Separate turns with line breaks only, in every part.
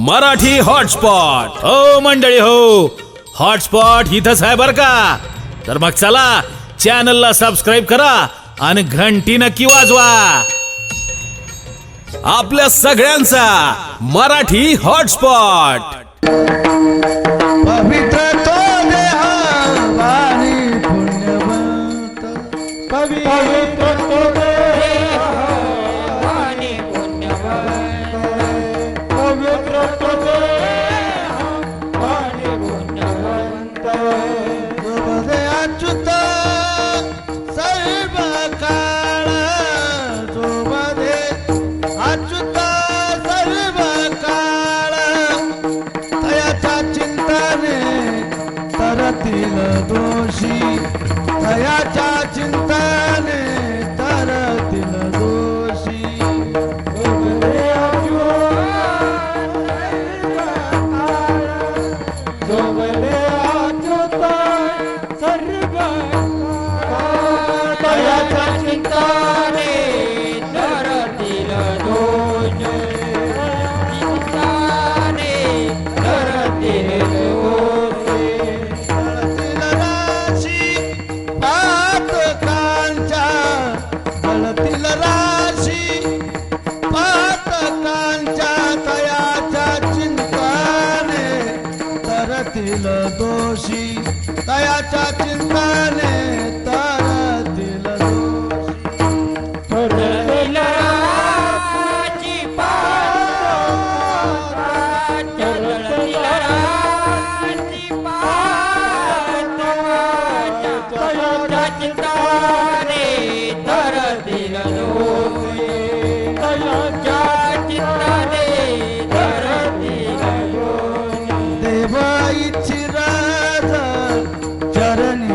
Marathi hotspot हो मंडळी हो. हॉटस्पॉट इथंच आहे बर का. तर मग चला चॅनलला सबस्क्राईब करा आणि घंटी नक्की वाजवा. आपल्या सगळ्यांचा मराठी हॉटस्पॉट.
पवित्र तो देह वाणी पुण्यवंत पवित्र तो देह वाणी पुण्यवंत पवित्र तो देह वाणी पुण्यवंत जोबदे अच्युत सर्व काळ जोबदे अच्युत सर्व काळ तयाच्या चिंतने तरतील दोषी तयाच्या चिंतने तरतील दोषी तयाच्या चिंतने तरतील दोषी दोषी तयाच्या चिंताने तरतील देव इच्छिराज चरणी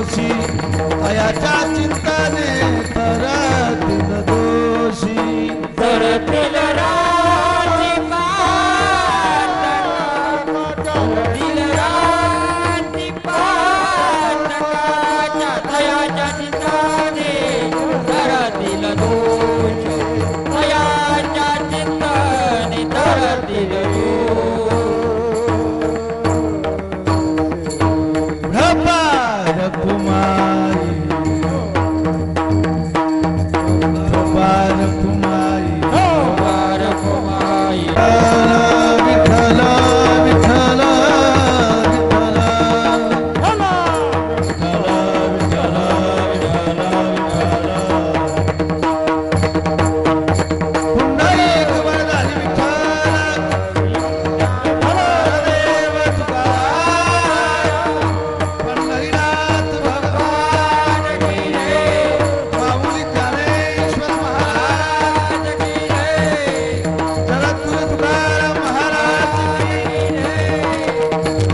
दोषी तयाच्या चिंतने तरतील दोषी
तरतील राजीपाटकाच्या दयाच्या चिंताने तरतील दोष दयाच्या चिंताने तरतील
प्रभार कुमारी प्रभार कुमारी विठ्ठल विठ्ठल पुंडलिक वरदानी विठ्ठल देव तुकाराम पंढरीनाथ भगवान की जय माऊली ज्ञानेश्वर महाराज की जय जगद्गुरु तुकाराम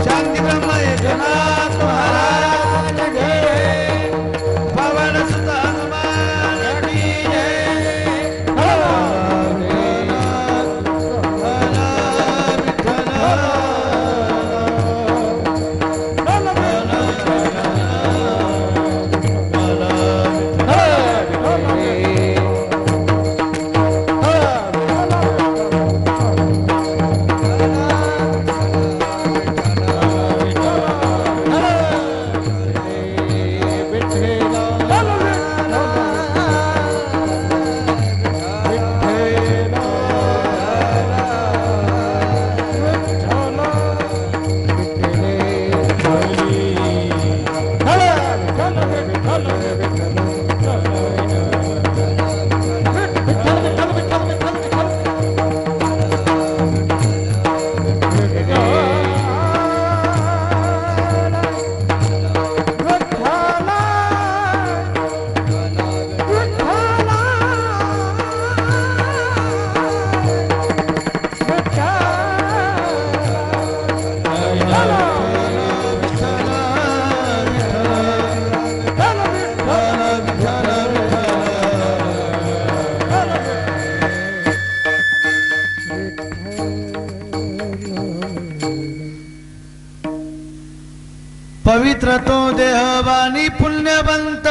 महाराज की जय शांती ब्रह्म एकनाथ महाराज की जय पवन सुत हनुमान की जय पवित्र तो देहवानी पुण्यवंत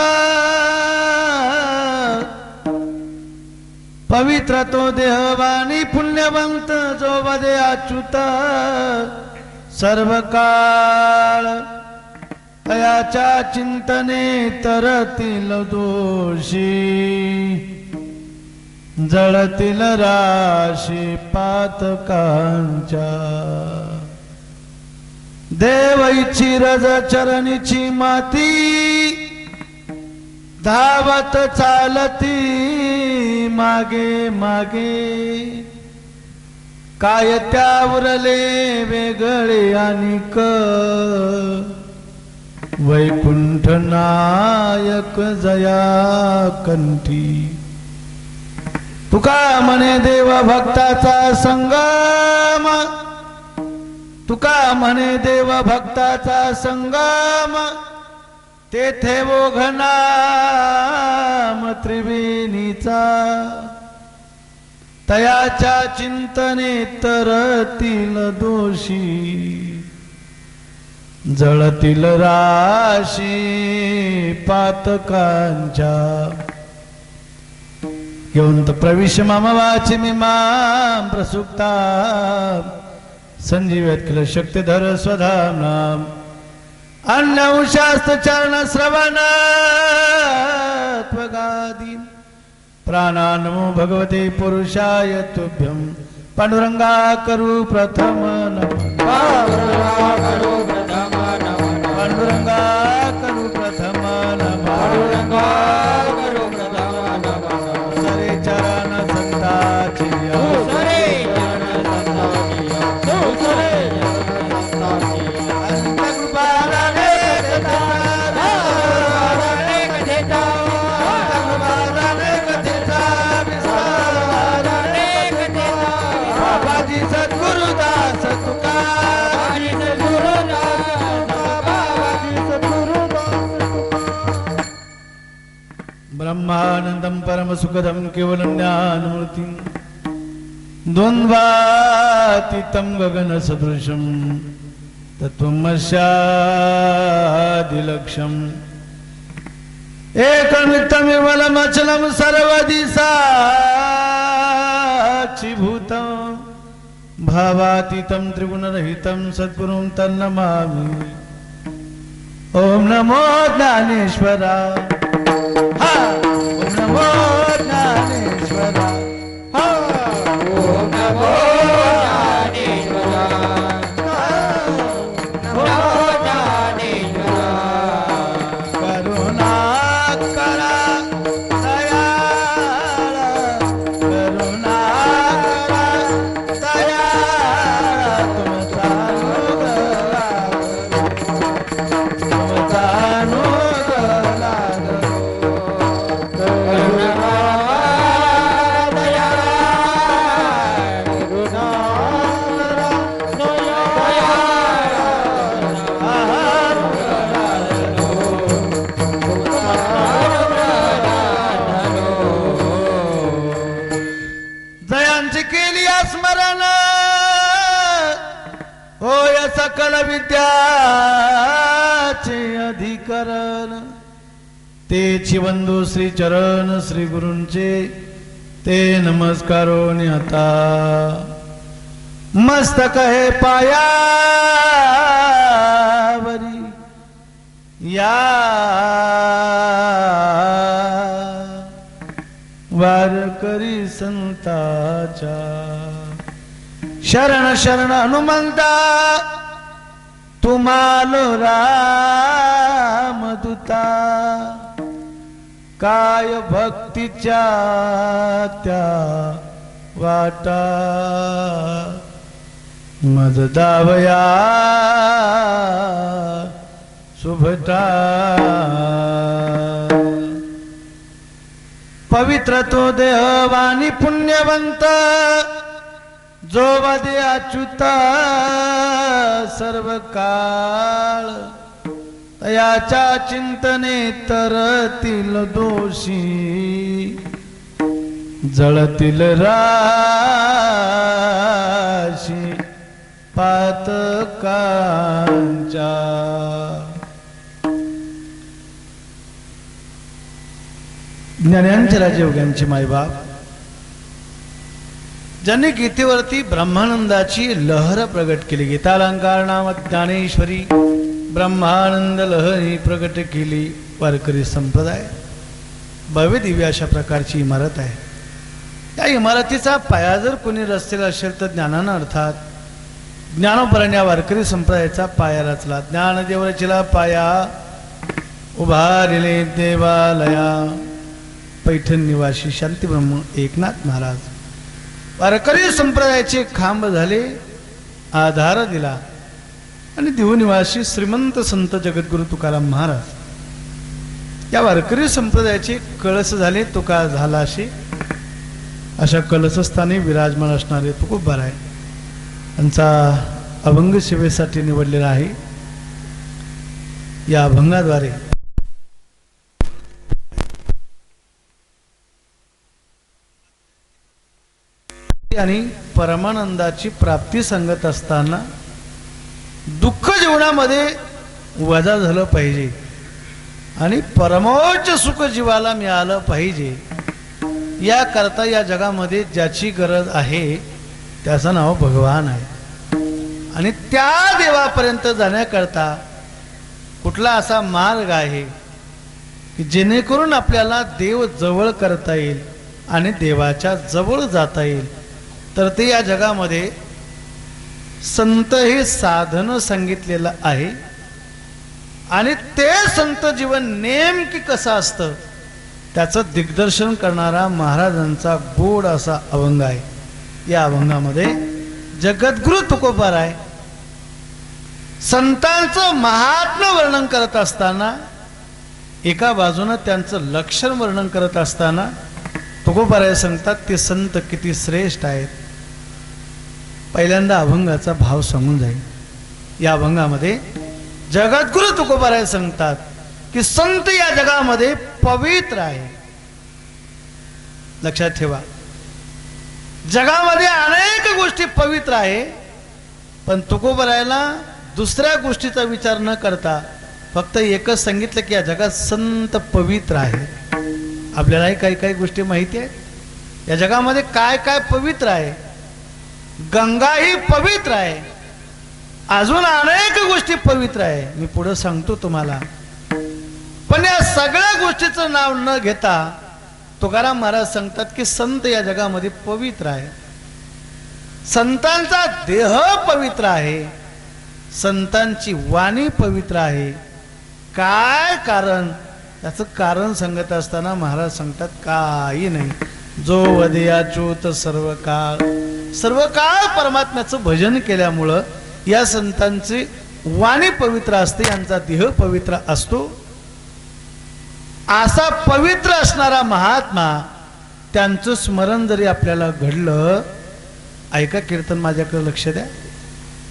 पवित्र तो देहवानी पुण्यवंत जो वदे अच्युत सर्व काळ तयाच्या चिंतने तरतील दोषी जळतील राशी पातकांच्या देव इच्छी रज चरणीची माती धावत चालती मागे मागे काय त्या उरले वेगळे अनिक वैकुंठ नायक जया कंठी तुका म्हणे देव भक्ताचा संगम तुका म्हणे देव भक्ताचा संगम तेथे ओघनाम त्रिवेणीचा तयाच्या चिंतने तरतील दोषी जळतील राशी पातकांच्या घेऊन प्रविश माम वाची मी माम प्रसुप्ता संजीवत किल शक्तिधर स्वधाम नाम अन्य शास्त्र चरण श्रवण त्वगादीन प्राणानमो भगवते पुरुषाय तुभ्यं पांडुरंगा करू प्रथम नमः पांडुरंगा करू प्रथम नमः सरे चरण संताची सद्गुरुदास तुका ब्रह्मानंदं परमसुखदं केवलं ज्ञानमूर्तिं द्वन्द्वातीतं गगनसदृशं तत्त्वमस्यादिलक्ष्यम् एकनित्यमिर्मलमचलं सर्वदिशाचीभूतं भावातीतं त्रिगुणरहितं सद्गुरुं तन्नमामि। ओम नमो ज्ञानेश्वरा, हा ओम नमो ज्ञानेश्वरा, हा
ओम नमो ज्ञानेश्वरा, नमो ज्ञानेश्वरा।
करुणा करा दयाळ, करुणा करा दयाळ, तुमचा जयांची केली स्मरण होय सकल विद्याचे अधिकरण, तेची वंदू श्री चरण श्री गुरूंचे ते नमस्कारो आता मस्तक हे पायावरी या वारकरी संताच्या शरण शरण हनुमंता तुम्हालो रामदूता, काय भक्तीच्या त्या वाटा मज दावया शुभता। पवित्र तो देहवानी पुण्यवंत, जो वदे अच्युता सर्व काळ, तयाच्या चिंतने तरतील दोषी, जळतील राशी पातकांच्या। ज्ञानांच्या राजयोग्यांचे मायबाप, ज्यांनी गीतेवरती ब्रह्मानंदाची लहर प्रगट केली, गीतालंकार नाम ज्ञानेश्वरी ब्रह्मानंद लहरी प्रगट केली वारकरी संप्रदाय। भव्य दिव्य अशा प्रकारची इमारत आहे। या इमारतीचा पाया जर कोणी रचलेला असेल तर ज्ञानानं, अर्थात ज्ञानोपरायण या वारकरी संप्रदायाचा पाया रचला। ज्ञानदेव रचिला पाया, उभारिले देवालया, पैठण निवासी शांतीब्रह्म एकनाथ महाराज वारकरी संप्रदायाचे खांब झाले, आधार दिला। आणि देहू निवासी श्रीमंत संत जगद्गुरु तुकाराम महाराज या वारकरी संप्रदायाचे कळस झाले, तुका झाला असे अशा कलशस्थानी विराजमान असणारे तुकोबार आहे। त्यांचा अभंग सेवेसाठी निवडलेला आहे। या अभंगाद्वारे आणि परमानंदाची प्राप्ती सांगत असताना दुःख जीवनामध्ये वजा झालं पाहिजे आणि परमोच्च सुख जीवाला मिळालं पाहिजे। या करता या जगामध्ये ज्याची गरज आहे त्याचं नाव भगवान आहे। आणि त्या देवापर्यंत जाण्याकरता कुठला असा मार्ग आहे की जेणेकरून आपल्याला देव जवळ करता येईल आणि देवाच्या जवळ जाता येईल, तर ते या जगामध्ये संत हे साधन सांगितलेलं आहे। आणि ते संत जीवन नेमकी कसं असतं त्याचं दिग्दर्शन करणारा महाराजांचा गोड असा अभंग आहे। या अभंगामध्ये जगद्गुरु तुकोबाराय संतांचं महात्म्य वर्णन करत असताना, एका बाजूने त्यांचं लक्षण वर्णन करत असताना तुकोबाराय सांगतात ते संत किती श्रेष्ठ आहेत। पहिल्यांदा अभंगाचा भाव सांगून जाईल। या अभंगामध्ये जगद्गुरु तुकोबाराय सांगतात की संत या जगामध्ये पवित्र आहे, लक्षात ठेवा, जगामध्ये अनेक गोष्टी पवित्र आहे, पण तुकोबरायला दुसऱ्या गोष्टीचा विचार न करता फक्त एकच सांगितलं की या जगात संत पवित्र आहे. आपल्यालाही काही काही गोष्टी माहिती आहेत या जगामध्ये काय काय पवित्र आहे. गंगा ही पवित्र आहे, अजून अनेक गोष्टी पवित्र आहे, मी पुढे सांगतो तुम्हाला. पण या सगळ्या गोष्टीचं नाव न घेता तुकाराम महाराज सांगतात की संत या जगामध्ये पवित्र आहे. संतांचा देह पवित्र आहे, संतांची वाणी पवित्र आहे. काय कारण? त्याचं कारण सांगत असताना महाराज सांगतात काही नाही. जो वदयाच्युत सर्व काळ परमात्म्याचं भजन केल्यामुळं या संतांची वाणी पवित्र असते, यांचा देह पवित्र असतो. असा पवित्र असणारा महात्मा, त्यांचं स्मरण जरी आपल्याला घडलं, ऐका कीर्तन, माझ्याकडे लक्ष द्या,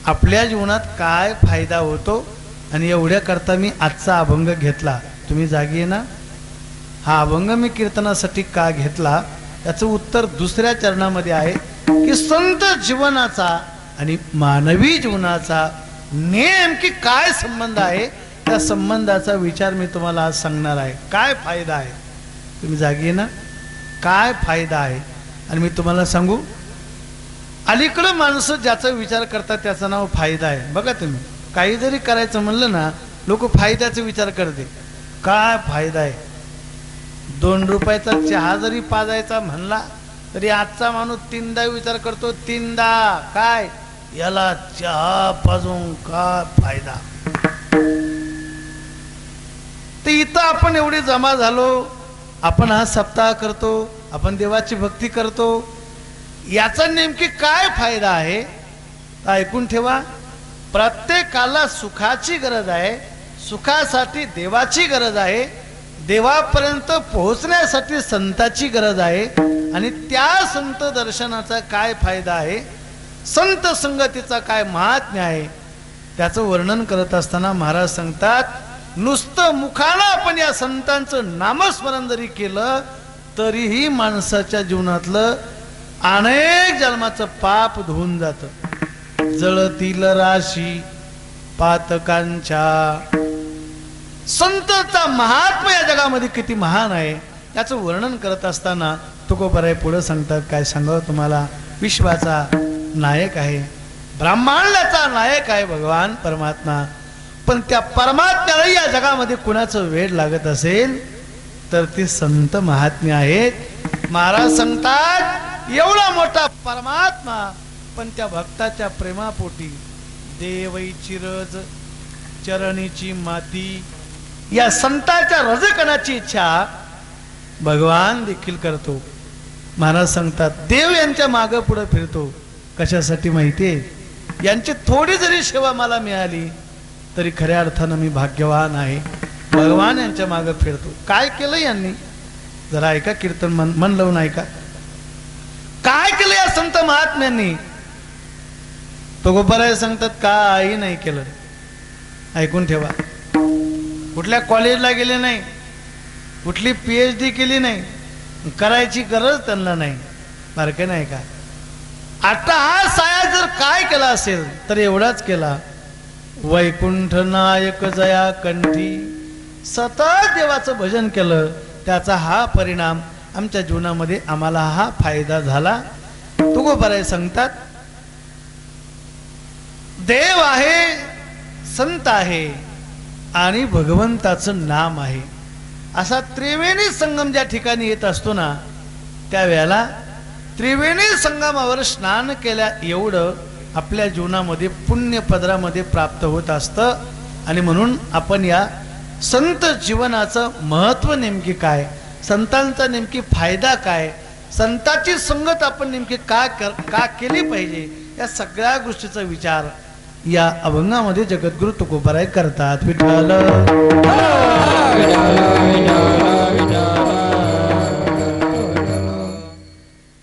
आपल्या जीवनात काय फायदा होतो. आणि एवढ्या करता मी आजचा अभंग घेतला. तुम्ही जागी आहे ना? हा अभंग मी कीर्तनासाठी का घेतला याचं उत्तर दुसऱ्या चरणामध्ये आहे की संत जीवनाचा आणि मानवी जीवनाचा नेमकी काय संबंध आहे, त्या संबंधाचा विचार मी तुम्हाला आज सांगणार आहे. काय फायदा आहे? तुम्ही जागी आहे ना? काय फायदा आहे? आणि मी तुम्हाला सांगू, अलीकडं माणसं ज्याचा विचार करतात त्याचं नाव फायदा आहे. बघा तुम्ही, काही जरी करायचं म्हणलं ना, लोक फायद्याचा विचार करते. काय फायदा आहे? 2 रुपयाचा चहा जरी पाजायचा म्हणला तरी आजचा माणूस 3दा विचार करतो. 3दा काय? याला चहा पाजून काय फायदा? तर इथं आपण एवढे जमा झालो, आपण हा सप्ताह करतो, आपण देवाची भक्ती करतो, याचा नेमकी काय फायदा आहे? तर ऐकून ठेवा, प्रत्येकाला सुखाची गरज आहे, सुखासाठी देवाची गरज आहे, देवापर्यंत पोहोचण्यासाठी संताची गरज आहे. आणि त्या संत दर्शनाचा काय फायदा आहे, संत संगतीचा काय महात्म्य आहे, त्याचं वर्णन करत असताना महाराज सांगतात, नुसतं मुखानं आपण या संतांचं नामस्मरण जरी केलं तरीही माणसाच्या जीवनातलं अनेक जन्माचं पाप धुवून जातं. जळतील राशी पातकांच्या. संतचा महात्मा या जगामध्ये किती महान आहे याचं वर्णन करत असताना तुकोबराय पुढे सांगतात, काय सांगावं तुम्हाला, विश्वाचा नायक आहे, ब्रह्मांडाचा नायक आहे भगवान परमात्मा. पण त्या परमात्म्याला या जगामध्ये कुणाचं वेड लागत असेल तर ते संत महात्मे आहेत. महाराज सांगतात, एवढा मोठा परमात्मा पण त्या भक्ताच्या प्रेमापोटी देवईची रज चरणीची माती, या संतांच्या रजकणाची इच्छा भगवान देखील करतो. महाराज सांगतात, देव यांच्या मागं पुढे फिरतो. कशासाठी माहितीये? यांची थोडी जरी सेवा मला मिळाली तरी खऱ्या अर्थानं मी भाग्यवान आहे. भगवान यांच्या मागं फिरतो. काय केलं यांनी? जरा ऐका कीर्तन, मन लावून ऐका. काय केलं या संत महात्म्यांनी? तुकोबराय सांगतात, काही नाही केलं. ऐकून ठेवा, कुठल्या कॉलेजला गेले नाही, कुठली PhD केली नाही, करायची गरज त्यांना नाही. बारके नाही का? आता हा साया जर काय केला असेल तर एवढाच केला, वैकुंठ नायक जया कंठी, सतत देवाचं भजन केलं, त्याचा हा परिणाम आमच्या जीवनामध्ये आम्हाला हा फायदा झाला. तुकोबराय सांगतात, देव आहे, संत आहे आणि भगवंताचं नाम आहे. असा त्रिवेणी संगम ज्या ठिकाणी येत असतो ना, त्यावेळेला त्रिवेणी संगमावर स्नान केल्या एवढं आपल्या जीवनामध्ये पुण्य पदरामध्ये प्राप्त होत असतं. आणि म्हणून आपण या संत जीवनाचं महत्त्व नेमकी काय, संतांचा नेमकी फायदा काय, संताची संगत आपण नेमकी का केली पाहिजे, या सगळ्या गोष्टीचा विचार या अभंगामध्ये जगद्गुरु तुकोबराय करतात. विठ्ठल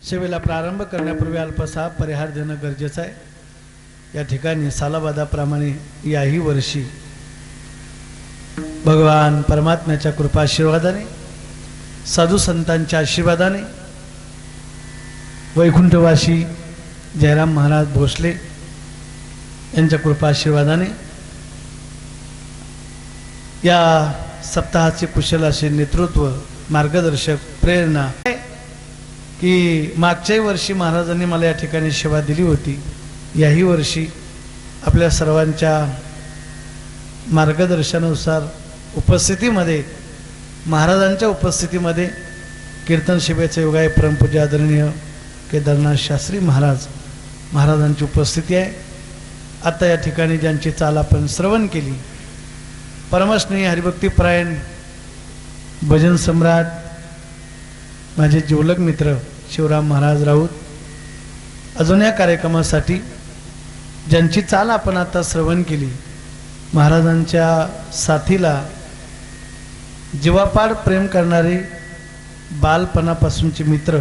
सेवेला प्रारंभ करण्यापूर्वी अल्पसा परिहार देणं गरजेचं आहे. या ठिकाणी सालाबादाप्रमाणे याही वर्षी भगवान परमात्म्याच्या कृपाशीर्वादाने, साधू संतांच्या आशीर्वादाने वैकुंठवासी जयराम महाराज भोसले यांच्या कृपा आशीर्वादाने या सप्ताहाचे कुशल असे नेतृत्व मार्गदर्शक प्रेरणा की मागच्याही वर्षी महाराजांनी मला या ठिकाणी सेवा दिली होती, याही वर्षी आपल्या सर्वांच्या मार्गदर्शनानुसार उपस्थितीमध्ये महाराजांच्या उपस्थितीमध्ये कीर्तन सेवेचे योग आहे. परमपूज्य आदरणीय केदारनाथ शास्त्री महाराजांची उपस्थिती आहे. आता या ठिकाणी ज्यांची चाल आपण श्रवण केली, परमस्नेही हरिभक्तीपरायण भजन सम्राट माझे जिवलग मित्र शिवराम महाराज राऊत, अजून या कार्यक्रमासाठी ज्यांची चाल आपण आता श्रवण केली, महाराजांच्या साथीला जीवापाड प्रेम करणारे बालपणापासूनचे मित्र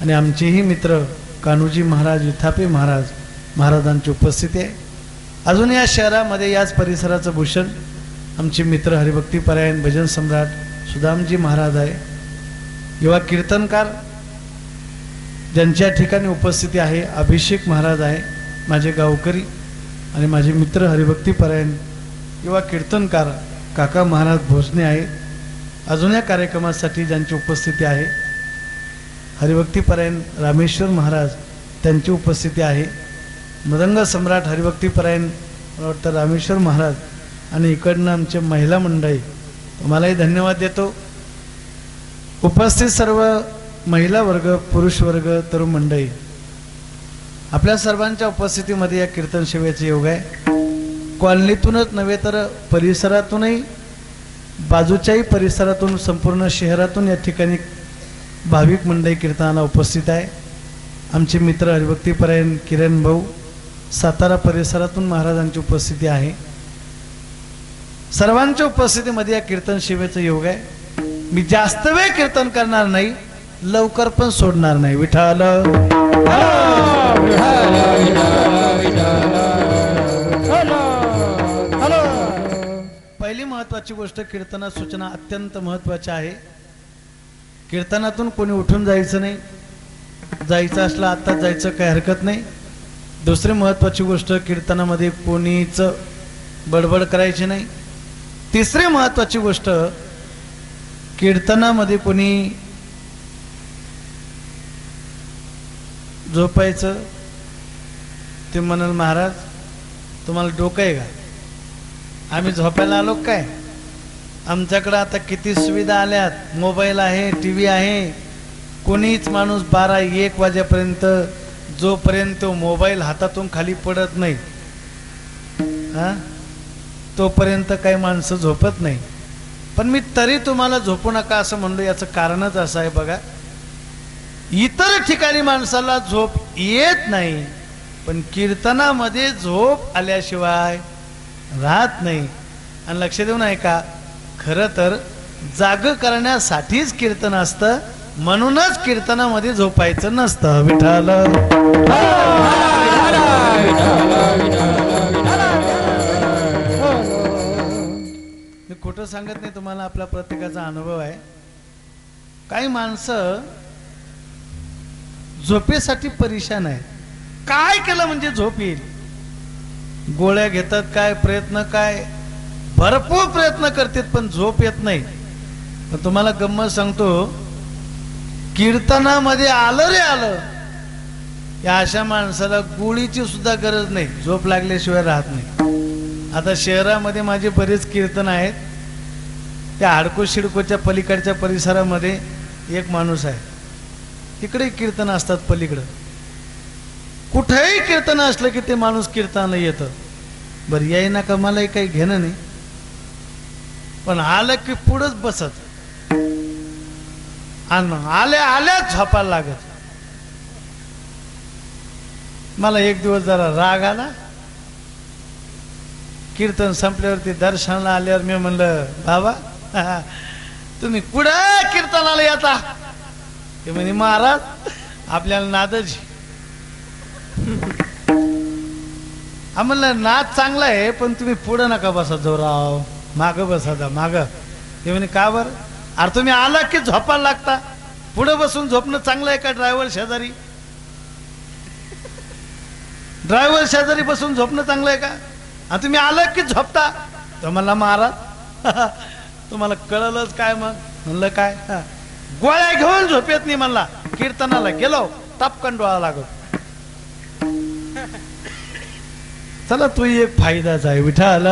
आणि आमचेही मित्र कान्होजी महाराज विथापे महाराजांची उपस्थिती आहे. अजून या शहरामध्ये याच परिसराचं भूषण आमचे मित्र हरिभक्तीपरायण भजन सम्राट सुदामजी महाराज आहे. युवा कीर्तनकार ज्यांच्या ठिकाणी उपस्थिती आहे अभिषेक महाराज आहे, माझे गावकरी आणि माझे मित्र हरिभक्तीपरायण युवा कीर्तनकार काका महाराज भोसने आहेत. अजून या कार्यक्रमासाठी ज्यांची उपस्थिती आहे हरिभक्तीपरायण रामेश्वर महाराज, त्यांची उपस्थिती आहे. मृदंग सम्राट हरिभक्तीपरायण मला वाटतं रामेश्वर महाराज आणि इकडनं आमचे महिला मंडळी, तुम्हालाही धन्यवाद देतो. उपस्थित सर्व महिला वर्ग, पुरुष वर्ग, तरुण मंडळी, आपल्या सर्वांच्या उपस्थितीमध्ये या कीर्तन सेवेचे योग आहे. कॉलनीतूनच नव्हे तर परिसरातूनही, बाजूच्याही परिसरातून, संपूर्ण शहरातून या ठिकाणी भाविक मंडळी कीर्तनाला उपस्थित आहे. आमचे मित्र हरिभक्तीपरायण किरण भाऊ सातारा परिसरातून महाराजांची उपस्थिती आहे. सर्वांच्या उपस्थितीमध्ये या कीर्तन सेवेचं योग आहे. मी जास्त वेळ कीर्तन करणार नाही, लवकर पण सोडणार नाही. विठ्ठल पहिली महत्वाची गोष्ट, कीर्तनात सूचना अत्यंत महत्वाच्या आहे. कीर्तनातून कोणी उठून जायचं नाही, जायचं असलं आता जायचं काही हरकत नाही. दुसरी महत्वाची गोष्ट, कीर्तनामध्ये कोणीच बडबड करायची नाही. तिसरी महत्वाची गोष्ट, कीर्तनामध्ये कोणी झोपायचं. ते म्हणाल महाराज तुम्हाला डोकं आहे का, आम्ही झोपायला आलो काय? आमच्याकडं आता किती सुविधा आल्यात, मोबाईल आहे, टी व्ही आहे. कोणीच माणूस 12-1 वाजेपर्यंत जोपर्यंत मोबाईल हातातून खाली पडत नाही तोपर्यंत काही माणसं झोपत नाही. पण मी तरी तुम्हाला झोपू नका असं म्हणलो, याचं कारणच असं आहे बघा. इतर ठिकाणी माणसाला झोप येत नाही, पण कीर्तनामध्ये झोप आल्याशिवाय राहत नाही. आणि लक्ष देऊन ऐका, खरं तर जाग करण्यासाठीच कीर्तन असतं, म्हणूनच कीर्तनामध्ये झोपायचं नसतं. विठ्ठल मी खोटं सांगत नाही तुम्हाला, आपला प्रत्येकाचा अनुभव आहे. काही माणसं झोपेसाठी परेशान आहे. काय केलं म्हणजे झोप येईल, गोळ्या घेतात काय, प्रयत्न काय, भरपूर प्रयत्न करतात पण झोप येत नाही. पण तुम्हाला गंमत सांगतो, कीर्तनामध्ये आलं रे आलं, या अशा माणसाला गोळीची सुद्धा गरज नाही, झोप लागल्याशिवाय राहत नाही. आता शहरामध्ये माझे बरेच कीर्तन आहेत. त्या हाडको शिडकोच्या पलीकडच्या परिसरामध्ये एक माणूस आहे, तिकडे कीर्तन असतात. पलीकडं कुठेही कीर्तन असलं की ते माणूस कीर्तनाला येतं. बरं याही ना का, मलाही काही घेणं नाही, पण आलं की पुढंच बसत आणि आल्या आल्याच झोपायला लागत. मला एक दिवस जरा राग आला. कीर्तन संपल्यावरती दर्शनाला आल्यावर मी म्हणलं, बाबा तुम्ही कुठं कीर्तनाला येता? ते म्हणे महाराज आपल्याला नादच. म्हणलं नाद चांगला आहे, पण तुम्ही पुढं नका बसा, जोराव माग बसा, जा माग. ते म्हणे का बरं? अरे तुम्ही आला की झोपायला लागता, पुढं बसून झोपणं चांगलं आहे का ड्रायव्हर शेजारी? ड्रायव्हर शेजारी बसून झोपणं चांगलं आहे का? आणि तुम्ही आलं की झोपता तुम्हाला मारा. तुम्हाला कळलंच काय मग? म्हणलं काय गोळ्या घेऊन झोपेत नाही म्हणला. कीर्तनाला गेलो टपकन डोळा लागत. चला तू एक फायदाच आहे विठ्ठल.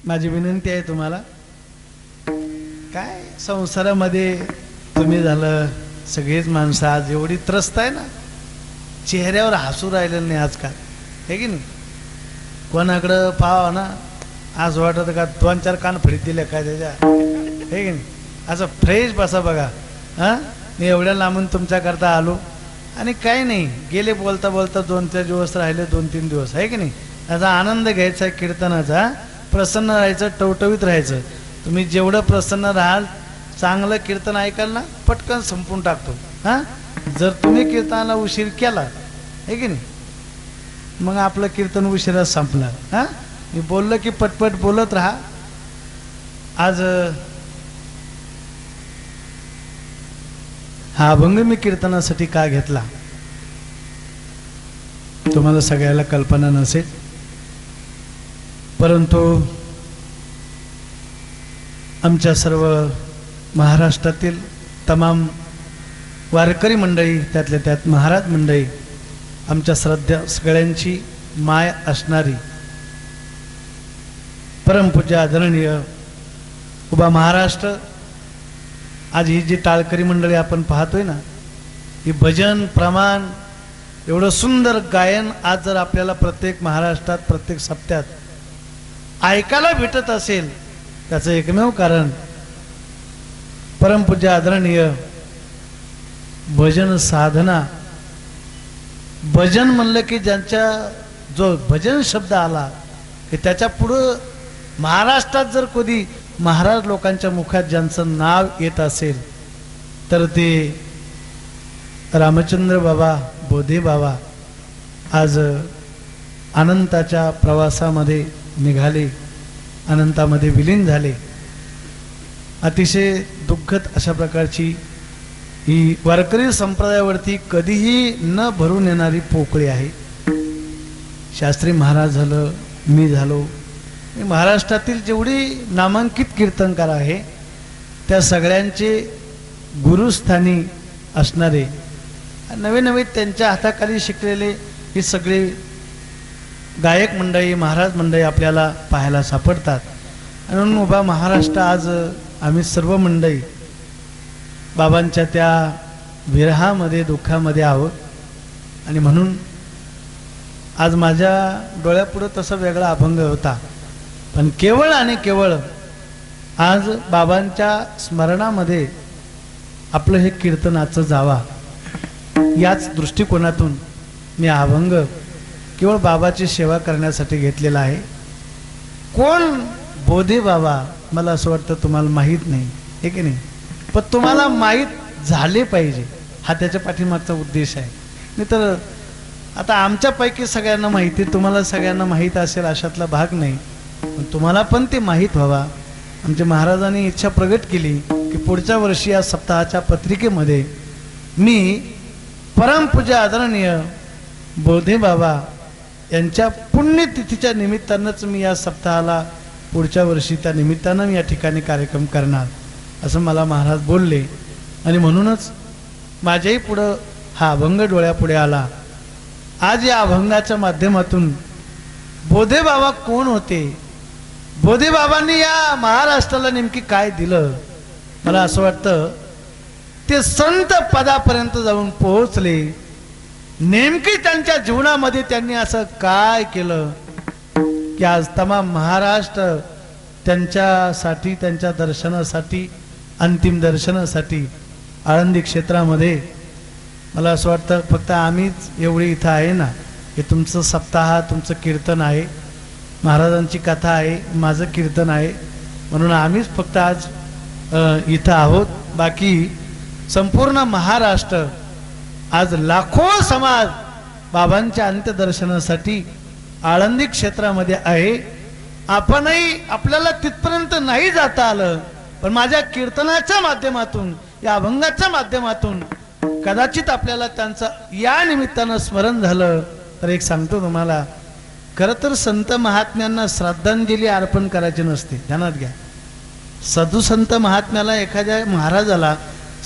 माझी विनंती आहे तुम्हाला, काय संसारामध्ये तुम्ही झालं सगळीच माणसं आज एवढी त्रस्त आहे ना, चेहऱ्यावर हसू राहिलेलं नाही आजकाल, हे की नाही? कोणाकडं पाहावं ना आज वाटत का 2-4 कान फडीत दिले काय त्याच्या, हे की नाही? असं फ्रेश बसा बघा. हां, मी एवढ्या लांबून तुमच्याकरता आलो आणि काही नाही, गेले बोलता बोलता 2-4 दिवस राहिले, 2-3 दिवस, आहे की नाही? याचा आनंद घ्यायचा कीर्तनाचा, प्रसन्न राहायचं, टवटवीत राहायचं. तुम्ही जेवढं प्रसन्न राहाल, चांगलं कीर्तन ऐकाल ना, पटकन संपून टाकतो. हां, जर तुम्ही कीर्तनाला उशीर केला, आहे की नाही, मग आपलं कीर्तन उशिरा संपणार. हां, मी बोललं की पटपट बोलत राहा. आज हा अभंग मी कीर्तनासाठी का घेतला तुम्हाला सगळ्याला कल्पना नसेल, परंतु आमच्या सर्व महाराष्ट्रातील तमाम वारकरी मंडळी, त्यातल्या त्यात महाराज मंडळी, आमच्या श्रद्धा सगळ्यांची माय असणारी परमपूज्य आदरणीय उभा महाराष्ट्र, आज ही जी टाळकरी मंडळी आपण पाहतोय ना, ही भजन प्रमाण एवढं सुंदर गायन आज जर आपल्याला प्रत्येक महाराष्ट्रात प्रत्येक सप्त्यात ऐकायला भेटत असेल, त्याचं एकमेव कारण परमपूज्य आदरणीय भजन साधना. भजन म्हणलं की ज्यांच्या जो भजन शब्द आला की त्याच्या पुढं महाराष्ट्रात जर कधी महाराज लोकांच्या मुखात ज्यांचं नाव येत असेल तर ते रामचंद्र बाबा, बोधे बाबा आज अनंताच्या प्रवासामध्ये निघाले, अनंतामध्ये विलीन झाले. अतिशय दुःखद अशा प्रकारची ही वारकरी संप्रदायावरती कधीही न भरून येणारी पोकळी आहे. शास्त्री महाराज झालं, मी झालो, महाराष्ट्रातील जेवढी नामांकित कीर्तनकार आहे त्या सगळ्यांचे गुरुस्थानी असणारे नवे नवे त्यांच्या हाताखाली शिकलेले ही सगळे गायक मंडळी, महाराज मंडळी आपल्याला पाहायला सापडतात. म्हणून उभा महाराष्ट्र आज आम्ही सर्व मंडळी बाबांच्या त्या विरहामध्ये, दुःखामध्ये आहोत. आणि म्हणून आज माझ्या डोळ्यापुढं तसा वेगळा अभंग होता, पण केवळ आणि केवळ आज बाबांच्या स्मरणामध्ये आपलं हे कीर्तनाचं जावा याच दृष्टिकोनातून मी अभंग केवळ बाबाची सेवा करण्यासाठी घेतलेला आहे. कोण बोधे बाबा मला असं वाटतं तुम्हाला माहीत नाही, हे की नाही, पण तुम्हाला माहीत झाले पाहिजे हा त्याच्या पाठीमागचा उद्देश आहे. नाही तर आता आमच्यापैकी सगळ्यांना माहिती, तुम्हाला सगळ्यांना माहीत असेल अशातला भाग नाही, पण तुम्हाला पण ते माहीत व्हावा. आमच्या महाराजांनी इच्छा प्रगट केली की पुढच्या वर्षी या सप्ताहाच्या पत्रिकेमध्ये मी परमपूज्य आदरणीय बोधे बाबा यांच्या पुण्यतिथीच्या निमित्तानंच मी या सप्ताहाला पुढच्या वर्षी त्या निमित्तानं मी या ठिकाणी कार्यक्रम करणार असं मला महाराज बोलले. आणि म्हणूनच माझ्याही पुढं हा अभंग डोळ्यापुढे आला. आज या अभंगाच्या माध्यमातून बोधे बाबा कोण होते, बोधे बाबांनी या महाराष्ट्राला नेमकी काय दिलं, मला असं वाटतं ते संत पदापर्यंत जाऊन पोहोचले. नेमकी त्यांच्या जीवनामध्ये त्यांनी असं काय केलं की आज तमाम महाराष्ट्र त्यांच्यासाठी, त्यांच्या दर्शनासाठी, अंतिम दर्शनासाठी आळंदी क्षेत्रामध्ये, मला असं वाटतं फक्त आम्हीच एवढी इथं आहे ना, हे तुमचं सप्ताह, तुमचं कीर्तन आहे, महाराजांची कथा आहे, माझं कीर्तन आहे, म्हणून आम्हीच फक्त आज इथं आहोत. बाकी संपूर्ण महाराष्ट्र आज लाखो समाज बाबांच्या अंत्यदर्शनासाठी आळंदी क्षेत्रामध्ये आहे. आपणही, आपल्याला तिथपर्यंत नाही जाता आलं, पण माझ्या कीर्तनाच्या माध्यमातून, या अभंगाच्या माध्यमातून कदाचित आपल्याला त्यांचं या निमित्तानं स्मरण झालं तर एक सांगतो तुम्हाला, खरं तर संत महात्म्यांना श्रद्धांजली अर्पण करायची नसते, ध्यानात घ्या. साधू संत महात्म्याला, एखाद्या महाराजाला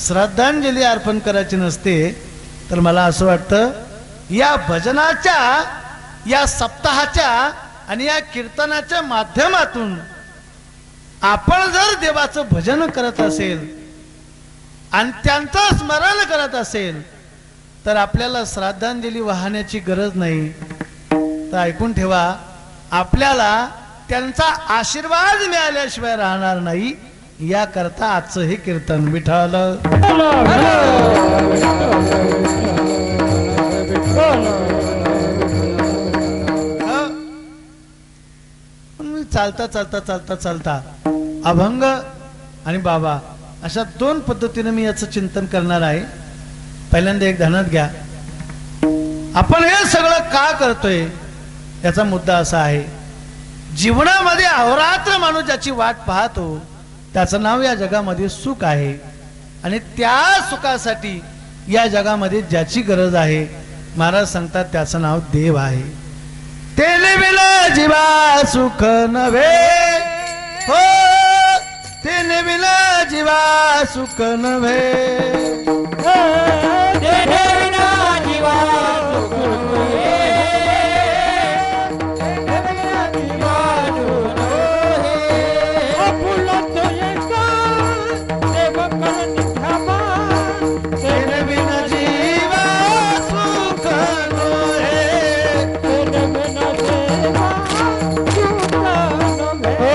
श्रद्धांजली अर्पण करायची नसते. तर मला असं वाटतं या भजनाच्या, या सप्ताहाच्या आणि या कीर्तनाच्या माध्यमातून आपण जर देवाचं भजन करत असेल आणि त्यांचं स्मरण करत असेल तर आपल्याला श्रद्धांजली वाहण्याची गरज नाही. तर ऐकून ठेवा, आपल्याला त्यांचा आशीर्वाद मिळाल्याशिवाय राहणार नाही. याकरता आजचं हे कीर्तन. विठ्ठल चालता चालता चालता चालता अभंग आणि बाबा अशा दोन पद्धतीने मी याचं चिंतन करणार आहे. पहिल्यांदा एक ध्यानात घ्या, आपण हे सगळं का करतोय याचा मुद्दा असा आहे, जीवनामध्ये अहोरात्र माणूस ज्याची वाट पाहतो त्याचं नाव या जगामध्ये सुख आहे. आणि त्या सुखासाठी या जगामध्ये ज्याची गरज आहे, महाराज सांगतात त्याचं नाव देव आहे. तेने बिना जीवा सुख नव्हे, हो तेने बिना जीवा सुख नव्हे,
तेने बिना जीवा सुख नव्हे, तेने बिना जीवा सुख नव्हे. आपुलत एका देव करून घ्यावा,
तेने बिना जीवा सुख नव्हे,
तेने बिना जीवा सुख नव्हे.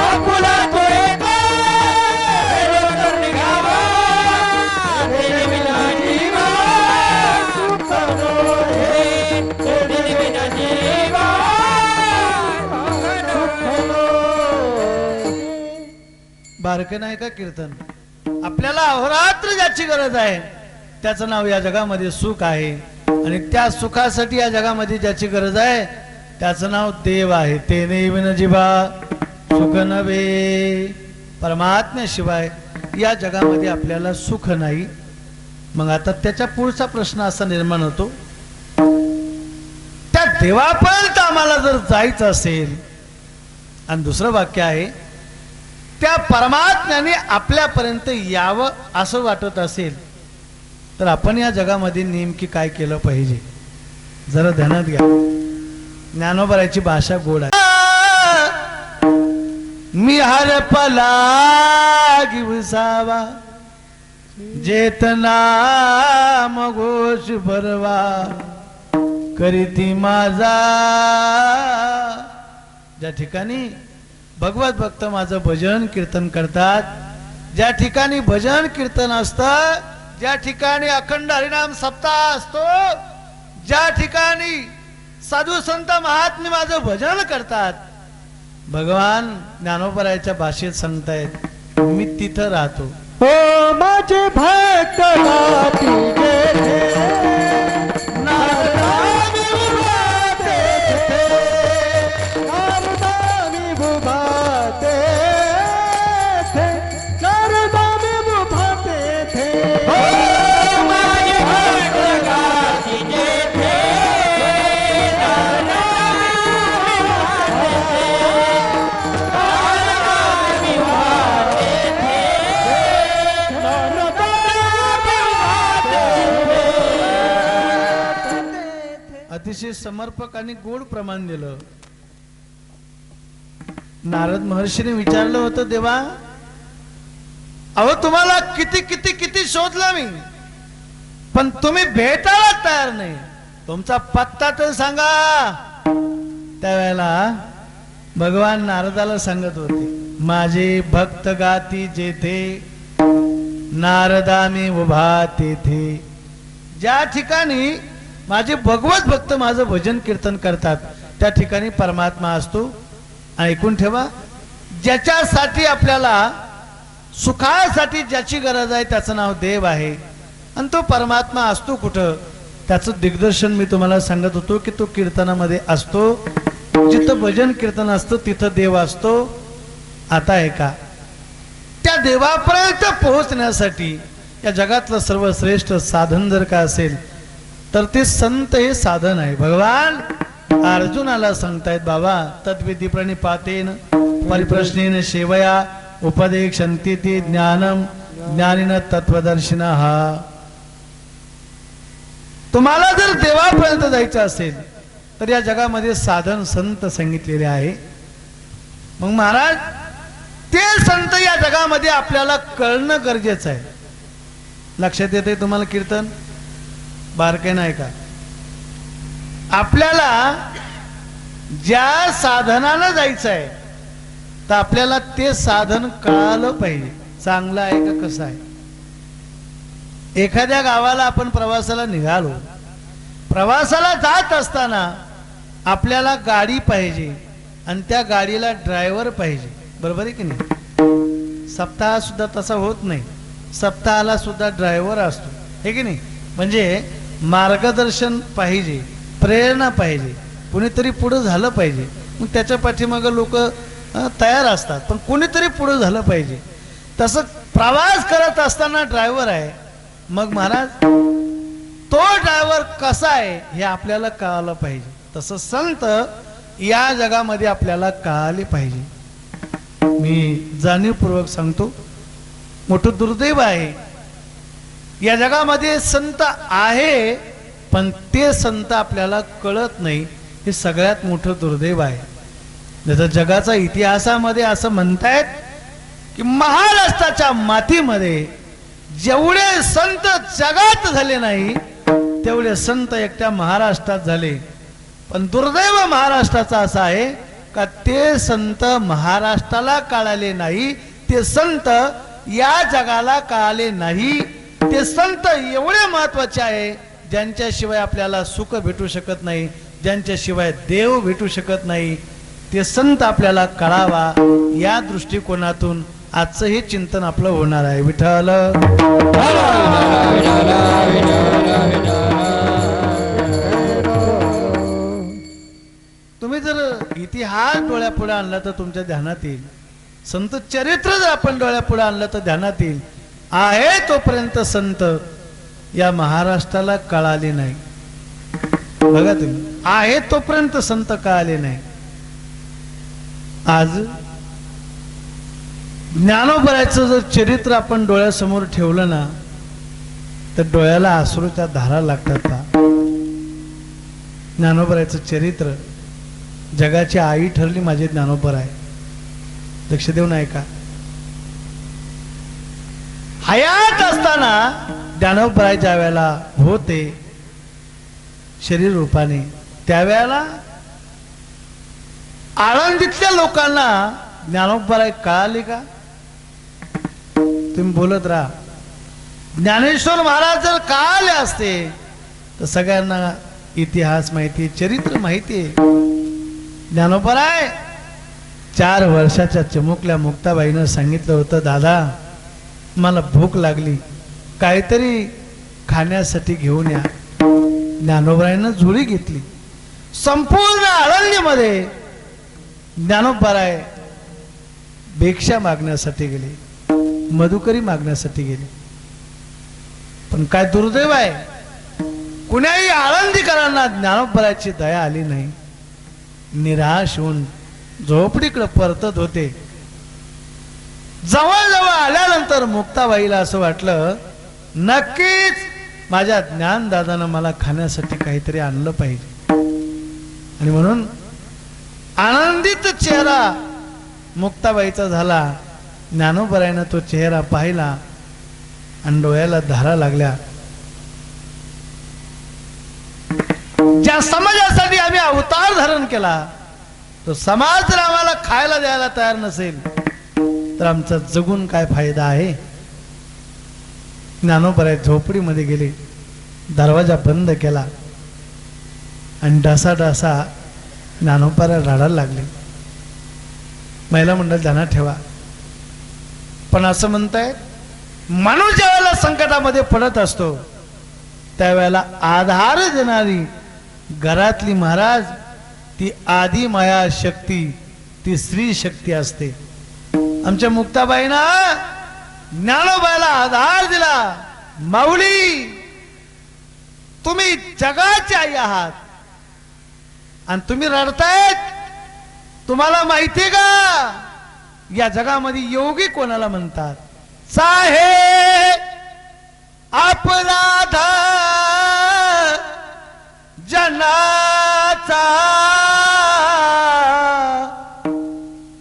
आपुलत एका देव करून घ्यावा, तेने बिना जीवा सुख नव्हे, तेने बिना जीवा सुख नव्हे.
बारकं नाही का कीर्तन. आपल्याला अहोरात्र ज्याची गरज आहे त्याचं नाव या जगामध्ये सुख आहे. आणि त्या सुखासाठी या जगामध्ये ज्याची गरज आहे त्याचं नाव देव आहे. तेने बिन जीवा सुख नव्हे, परमात्म्याशिवाय या जगामध्ये आपल्याला सुख नाही. मग आता त्याच्या पुढचा प्रश्न असा निर्माण होतो, त्या देवापर्यंत आम्हाला जर जायचं असेल, आणि दुसरं वाक्य आहे त्या परमात्म्याने आपल्यापर्यंत यावं असं वाटत असेल तर आपण या जगामध्ये नेमकी काय केलं पाहिजे जरा ध्यानात घ्या. ज्ञानोबराची भाषा गोड आहे. मी हरपला गिवसावा जेतना मगोश भरवा करीती माझा. ज्या ठिकाणी भगवत भक्त माझं भजन कीर्तन करतात, ज्या ठिकाणी भजन कीर्तन असतं, ज्या ठिकाणी अखंड हरिनाम सप्ताह असतो, ज्या ठिकाणी साधू संत महात्मे माझं भजन करतात, भगवान ज्ञानोबराच्या भाषेत सांगतायत मी तिथं राहतो.
हो माझे भक्त राहती जेथे, नारदानी उभा तेथे, नारदानी उभा तेथे, नारदानी उभा तेथे. हो माझे भक्त राहती जेथे, नारदानी उभा तेथे,
अतिशय समर्पक आणि गोड प्रमाण दिलं. नारद महर्षीने विचारलं होतं, देवा अहो तुम्हाला किती किती किती शोधलं मी, पण तुम्ही भेटायला तयार नाही, तुमचा पत्ता तर सांगा. त्यावेळेला भगवान नारदाला सांगत होते, माझे भक्त गाती जेथे, नारदा मी उभा तेथे. ज्या ठिकाणी माझे भगवत भक्त माझं भजन कीर्तन करतात त्या ठिकाणी परमात्मा असतो. आणि ऐकून ठेवा, ज्याच्यासाठी आपल्याला सुखासाठी ज्याची गरज आहे त्याचं नाव देव आहे. आणि तो परमात्मा असतो कुठं, त्याचं दिग्दर्शन मी तुम्हाला सांगत होतो की तो कीर्तनामध्ये असतो. जिथं भजन कीर्तन असतं तिथं देव असतो. आता आहे का, देवापर्यंत पोहोचण्यासाठी या जगातलं सर्वश्रेष्ठ साधन जर का असेल तर ते संत हे साधन आहे. भगवान अर्जुनाला सांगतायत, बाबा तद्विधी प्रणिपातेन परिप्रश्नेन सेवया उपदेक्षन्ति ते ज्ञानम ज्ञानिन तत्वदर्शिनः. तुम्हाला जर देवापर्यंत जायचं असेल तर या जगामध्ये साधन संत सांगितलेले आहे. मग महाराज ते संत या जगामध्ये आपल्याला कळणं गरजेचं आहे. लक्षात येते तुम्हाला कीर्तन बारके नाही का? आपल्याला ज्या साधनाला जायचं आहे तर आपल्याला ते साधन कळालं पाहिजे, चांगलं आहे का कसं आहे. एखाद्या गावाला आपण प्रवासाला निघालो, प्रवासाला जात असताना आपल्याला गाडी पाहिजे आणि त्या गाडीला ड्रायव्हर पाहिजे, बरोबर आहे की नाही? सप्ताह सुद्धा तसा होत नाही, सप्ताहाला सुद्धा ड्रायव्हर असतो, हे की नाही? म्हणजे मार्गदर्शन पाहिजे, प्रेरणा पाहिजे, कुणीतरी पुढं झालं पाहिजे. मग त्याच्या पाठीमागं लोक तयार असतात, पण कुणीतरी पुढं झालं पाहिजे. तसं प्रवास करत असताना ड्रायव्हर आहे. मग महाराज तो ड्रायव्हर कसा आहे हे आपल्याला कळालं पाहिजे. तसं संत या जगामध्ये आपल्याला कळाले पाहिजे. मी जाणीवपूर्वक सांगतो, मोठं दुर्दैव आहे या जगामध्ये संत आहे पण ते संत आपल्याला कळत नाही, हे सगळ्यात मोठं दुर्दैव आहे. जसं जगाचा इतिहासामध्ये असं म्हणतायत की महाराष्ट्राच्या मातीमध्ये जेवढे संत जगात झाले नाही तेवढे संत एकट्या महाराष्ट्रात झाले. पण दुर्दैव महाराष्ट्राचा असा आहे का ते संत महाराष्ट्राला कळाले नाही, ते संत या जगाला कळाले नाही. ते संत एवढे महत्वाचे आहे ज्यांच्याशिवाय आपल्याला सुख भेटू शकत नाही, ज्यांच्याशिवाय देव भेटू शकत नाही. ते संत आपल्याला कळावा या दृष्टिकोनातून आजचं हे चिंतन आपलं होणार आहे. विठ्ठल तुम्ही जर इतिहास डोळ्यापुढे आणला तर तुमच्या ध्यानात येईल, संत चरित्र जर आपण डोळ्यापुढे आणलं तर ध्यानात येईल. आहे तोपर्यंत संत या महाराष्ट्राला कळाले नाही. बघा तुम्ही, आहे तोपर्यंत संत कळाले नाही. आज ज्ञानोबराचं जर चरित्र आपण डोळ्यासमोर ठेवलं ना तर डोळ्याला अश्रूच्या धारा लागतात. का ज्ञानोबराचं चरित्र, जगाची आई ठरली माझी ज्ञानोबर आहे. लक्ष देऊ नाही का? हयात असताना ज्ञानोबराय ज्या वेळेला होते शरीर रूपाने, त्यावेळेला आळंदीतल्या लोकांना ज्ञानोबराय कळाले का? तुम्ही बोलत राहा. ज्ञानेश्वर महाराज जर कळाले असते तर सगळ्यांना इतिहास माहिती, चरित्र माहिती आहे. ज्ञानोबराय 4 वर्षाच्या चिमुकल्या मुक्ताबाईनं सांगितलं होतं, दादा मला भूक लागली, काहीतरी खाण्यासाठी घेऊन या. ज्ञानोबरायनं झोळी घेतली. संपूर्ण आळंदीमध्ये ज्ञानोबराय भिक्षा मागण्यासाठी गेले, मधुकरी मागण्यासाठी गेले. पण काय दुर्दैव आहे, कुणाही आळंदीकरांना ज्ञानोबरायची दया आली नाही. निराश होऊन झोपडीकडे परतत होते. जवळ आल्यानंतर मुक्ताबाईला असं वाटलं, नक्कीच माझ्या ज्ञानदादानं मला खाण्यासाठी काहीतरी आणलं पाहिजे. आणि म्हणून आनंदित चेहरा मुक्ताबाईचा झाला. ज्ञानोबरायनं तो चेहरा पाहिला आणि डोळ्याला धारा लागल्या. ज्या समाजासाठी आम्ही अवतार धारण केला तो समाज जर आम्हाला खायला द्यायला तयार नसेल तर आमचा जगून काय फायदा आहे. ज्ञानोबराय झोपडीमध्ये गेले, दरवाजा बंद केला आणि डासा ज्ञानोबराय रडायला लागले. महिला मंडळ ध्यानात ठेवा. पण असं म्हणताय, माणूस ज्या वेळेला संकटामध्ये पडत असतो त्यावेळेला आधार देणारी घरातली महाराज ती आदी माया शक्ती, ती स्त्री शक्ती असते. आमच्या मुक्ताबाईंना ज्ञानोबाला आधार दिला. माऊली, तुम्ही जगाचे आई आहात आणि तुम्ही रडतायत. तुम्हाला माहितीये का या जगामध्ये योगी कोणाला म्हणतात? साहे अपराध जनाचा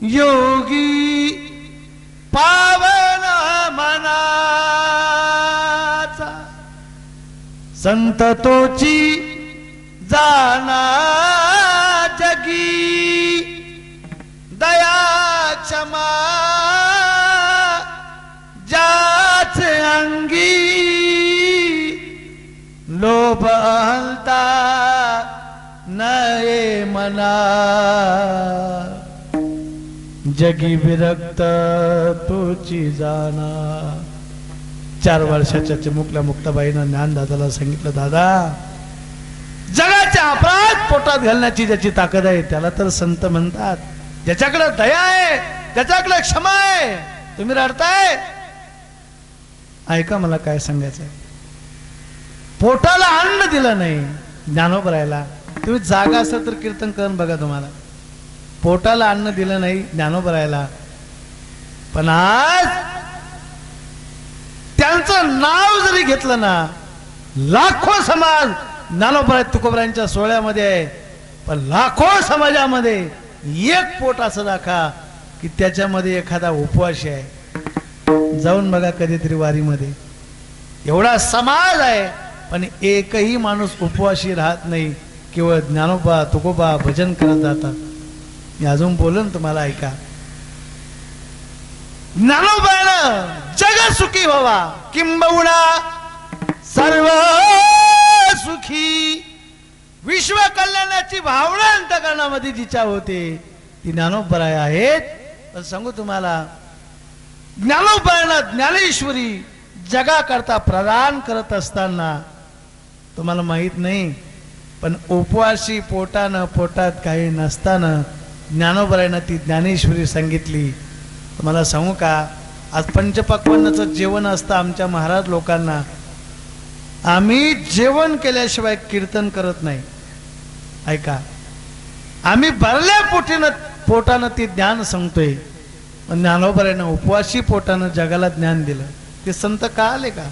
योगी पावन मनाचा संत तोची जाना जगी दया क्षमा जाच अंगी लोभ अहंता नये मना जगी विरक्त तुची जाना. 4 वर्षाच्या चिमुकल्या मुक्ताबाईनं ज्ञानदादाला सांगितलं, दादा, जगाचे अपराध पोटात घालण्याची ज्याची ताकद आहे त्याला तर संत म्हणतात. ज्याच्याकडे दया आहे, ज्याच्याकडे क्षमा आहे. तुम्ही रडताय. ऐका, मला काय सांगायचंय. पोटाला अन्न दिलं नाही ज्ञानोबरायला. तुम्ही जागा असेल तर कीर्तन करून बघा. तुम्हाला पोटाला अन्न दिलं नाही ज्ञानोबरायला, पण आज त्यांचं नाव जरी घेतलं ना, लाखो समाज ज्ञानोबराय तुकोबरायांच्या सोहळ्यामध्ये आहे, पण लाखो समाजामध्ये एक पोट असं दाखवा की त्याच्यामध्ये एखादा उपवासी आहे. जाऊन बघा कधीतरी वारीमध्ये. एवढा समाज आहे पण एकही माणूस उपवासी राहत नाही. केवळ ज्ञानोबा तुकोबा भजन करत जातात. मी अजून बोलन, तुम्हाला ऐका. ज्ञानोबानं जग सुखी व्हावा, किंबहुना सर्व सुखी, विश्व कल्याणाची भावना अंतकरणामध्ये जिच्या होते ती ज्ञानोबराय आहेत. पण सांगू तुम्हाला, ज्ञानोबरायला ज्ञानेश्वरी जगाकरता प्रदान करत असताना तुम्हाला माहित नाही, पण उपवासी पोटानं पोटात काही नसताना ज्ञानोबरायनं ती ज्ञानेश्वरी सांगितली. तुम्हाला सांगू का, आज पंचपक्वान्नाचं जेवण असतं आमच्या महाराज लोकांना. आम्ही जेवण केल्याशिवाय कीर्तन करत नाही. ऐका, आम्ही भरल्या पोटानं ते ज्ञान सांगतोय. पण ज्ञानोबरायनं उपवासी पोटानं जगाला ज्ञान दिलं. ते संत का आले का?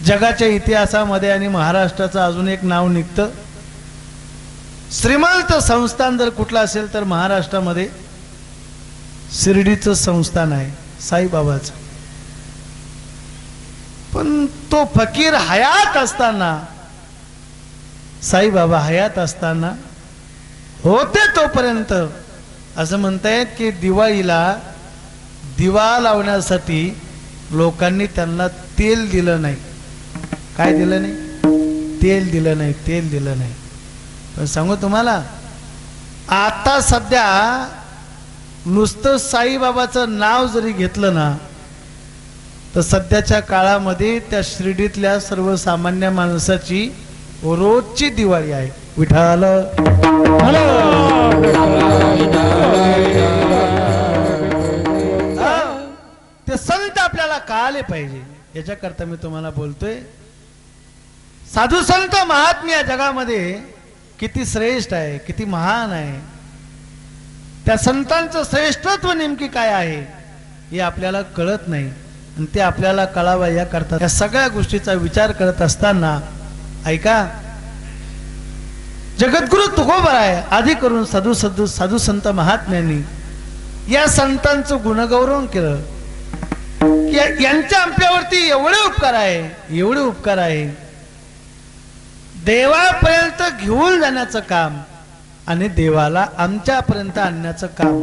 जगाच्या इतिहासामध्ये आणि महाराष्ट्राचं अजून एक नाव निघतं. श्रीमंत संस्थान जर कुठलं असेल तर महाराष्ट्रामध्ये शिर्डीचं संस्थान आहे, साईबाबाचं. पण तो फकीर हयात असताना, साईबाबा हयात असताना होते तोपर्यंत असं म्हणतायत की दिवाळीला दिवा लावण्यासाठी लोकांनी त्यांना तेल दिलं नाही. काय दिलं नाही? तेल दिलं नाही, तेल दिलं नाही. पण सांगू तुम्हाला, आता सध्या नुसतं साईबाबाचं नाव जरी घेतलं ना, तर सध्याच्या काळामध्ये त्या शिर्डीतल्या सर्वसामान्य माणसाची रोजची दिवाळी आहे. विठाल ते संत आपल्याला कळाले पाहिजे, याच्याकरता मी तुम्हाला बोलतोय. साधू संत महात्म्य या जगामध्ये किती श्रेष्ठ आहे, किती महान आहे. त्या संतांचं श्रेष्ठत्व नेमकी काय आहे हे आपल्याला कळत नाही. आणि ते आपल्याला कळावं याकरता या सगळ्या गोष्टीचा विचार करत असताना, ऐका, जगद्गुरु तुकोबराय आधी करून साधू संत महात्म्यांनी या संतांचं गुणगौरव केलं. यांच्या आमच्यावरती एवढे उपकार आहे, एवढे उपकार आहे. देवापर्यंत घेऊन जाण्याचं काम आणि देवाला आमच्यापर्यंत आणण्याचं काम,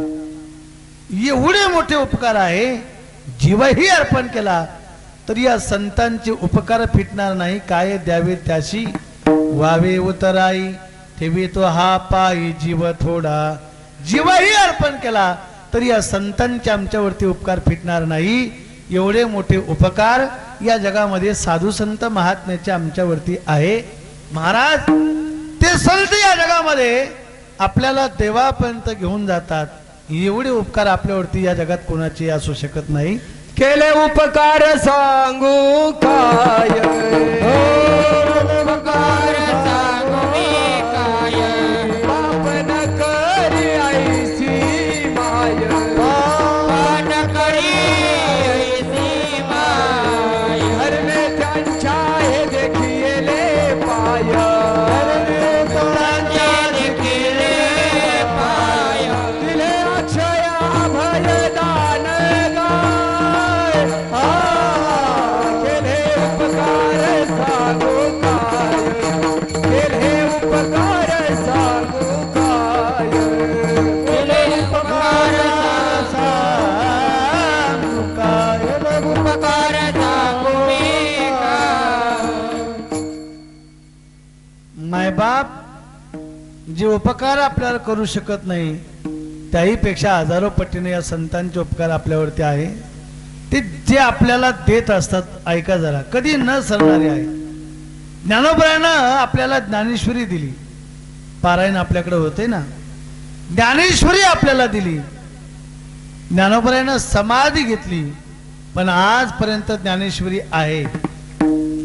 एवढे मोठे उपकार आहे. जीवही अर्पण केला तरी या संतांचे उपकार फिटणार नाही. काय द्यावे त्याशी वावे उतराई, ठेवी तो हा पायी जीव थोडा. जीवही अर्पण केला तरी या संतांचे आमच्यावरती उपकार फिटणार नाही. एवढे मोठे उपकार या जगामध्ये साधू संत महात्म्याचे आमच्यावरती आहे. महाराज, ते संत या जगामध्ये आपल्याला देवापर्यंत घेऊन जातात. एवढे उपकार आपल्यावरती या जगात कोणाचे असू शकत नाही.
केले उपकार सांगू काय
उपकार सांगू मी काय
पाप न करी ऐसी माय
पान करी ऐसी माय
हरणे त्यांच्या हे देखिले पाय
तुळांच्या देखिले पाय
दिले अक्षय अभय दान गाय केले उपकार सांगू काय केले उपकार सांगू काय
केले उपकार सांगू काय उपकार सांगू मी काय
मायबाप जे उपकार आपल्याला करू शकत नाही त्याही पेक्षा हजारो पटीने या संतांचे उपकार आपल्यावरती आहे ते जे आपल्याला देत असतात. ऐका जरा, कधी न सरणारे आहे. ज्ञानोबरायानं आपल्याला ज्ञानेश्वरी दिली, पारायण आपल्याकडे होते ना, ज्ञानेश्वरी आपल्याला दिली. ज्ञानोबरायानं समाधी घेतली, पण आजपर्यंत ज्ञानेश्वरी आहे.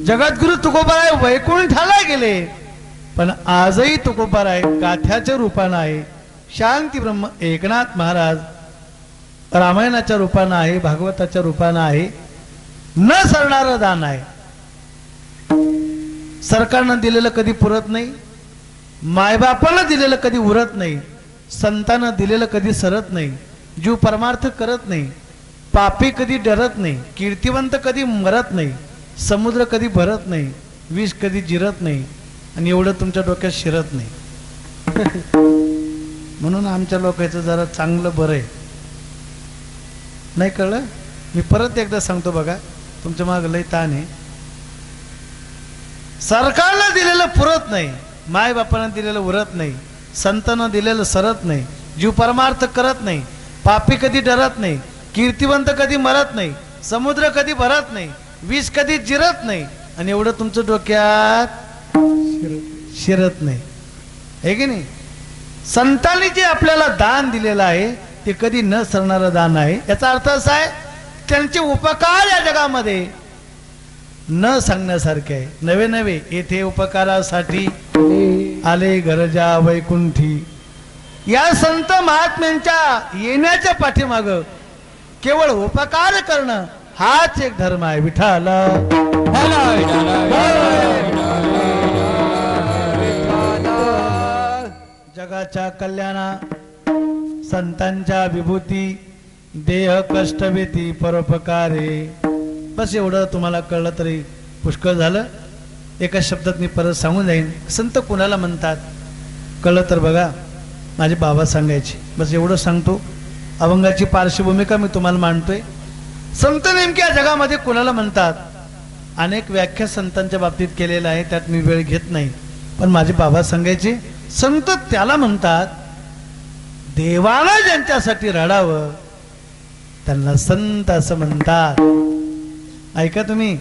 जगद्गुरु तुकोबाराय वैकुंठाला गेले, पण आजही तुकोबाराय गाथ्याच्या रूपानं आहे. शांती ब्रह्म एकनाथ महाराज रामायणाच्या रूपानं आहे, भागवताच्या रूपानं आहे. न सरणारं दान आहे. सरकारनं दिलेलं कधी पुरत नाही, मायबापानं दिलेलं कधी उरत नाही, संतानं दिलेलं कधी सरत नाही, जीव परमार्थ करत नाही, पापी कधी डरत नाही, कीर्तिवंत कधी मरत नाही, समुद्र कधी भरत नाही, विष कधी जिरत नाही, आणि एवढं तुमच्या डोक्यात शिरत नाही. म्हणून आमच्या लोकांचं जरा चांगलं बरं आहे. नाही कळलं? मी परत एकदा सांगतो बघा, तुमच्या मागं लय ताण आहे. सरकारनं दिलेलं पुरत नाही, मायबापानं दिलेलं उरत नाही, संतानं दिलेलं सरत नाही, जीव परमार्थ करत नाही, पापी कधी डरत नाही, कीर्तिवंत कधी मरत नाही, समुद्र कधी भरत नाही, विष कधी जिरत नाही, आणि एवढं तुमचं डोक्यात शिरत नाही, हे की नाही? संतांनी जे आपल्याला दान दिलेलं आहे ते कधी न सरणारं दान आहे. याचा अर्थ असा आहे, त्यांचे उपकार या जगामध्ये न सांगण्यासारखे आहे. नवे नवे येथे उपकारासाठी आले गरजा वैकुंठी. या संत महात्म्यांच्या येण्याच्या पाठीमाग केवळ उपकार करणं हाच एक धर्म आहे. विठाला जगाच्या कल्याणा संतांच्या विभूती देह कष्टवेती परोपकारे. बस एवढं तुम्हाला कळलं तरी पुष्कळ झालं. एका शब्दात मी परत सांगून जाईन, संत कोणाला म्हणतात कळलं तर बघा. माझे बाबा सांगायचे, बस एवढं सांगतो. अभंगाची पार्श्वभूमिका मी तुम्हाला मांडतोय. संत नेमक्या जगामध्ये कोणाला म्हणतात, अनेक व्याख्या संतांच्या बाबतीत केलेल्या आहे, त्यात मी वेळ घेत नाही. पण माझे बाबा सांगायचे, संत त्याला म्हणतात देवाला ज्यांच्यासाठी रडावं त्यांना संत असं म्हणतात. ऐका तुम्ही,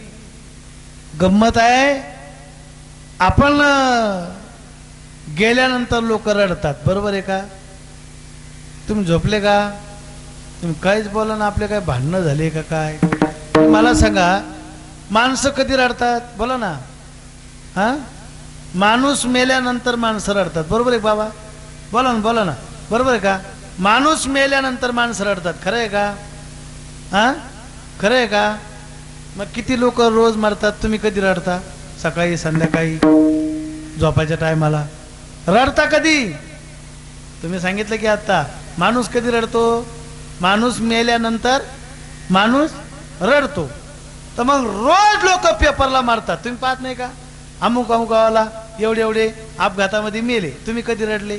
गंमत आहे. आपण गेल्यानंतर लोक रडतात, बरोबर आहे का? तुम्ही झोपले का? तुम्ही काहीच बोला ना, आपले काय भांडणं झाले का काय? मला सांगा, माणसं कधी रडतात? बोला ना. हा, माणूस मेल्यानंतर माणसं रडतात, बरोबर आहे बाबा? बोला ना, बोला ना, बरोबर आहे का? माणूस मेल्यानंतर माणसं रडतात, खरं आहे का? हा, खरं आहे का? मग किती लोक रोज मरतात, तुम्ही कधी रडता? सकाळी, संध्याकाळी, झोपायच्या टायमाला रडता कधी? तुम्ही सांगितलं की आता माणूस कधी रडतो? माणूस मेल्यानंतर माणूस रडतो. तर मग रोज लोक पेपरला मारतात, तुम्ही पाहत नाही का? अमुक अमुक गावाला एवढे एवढे अपघातामध्ये मेले, तुम्ही कधी रडले?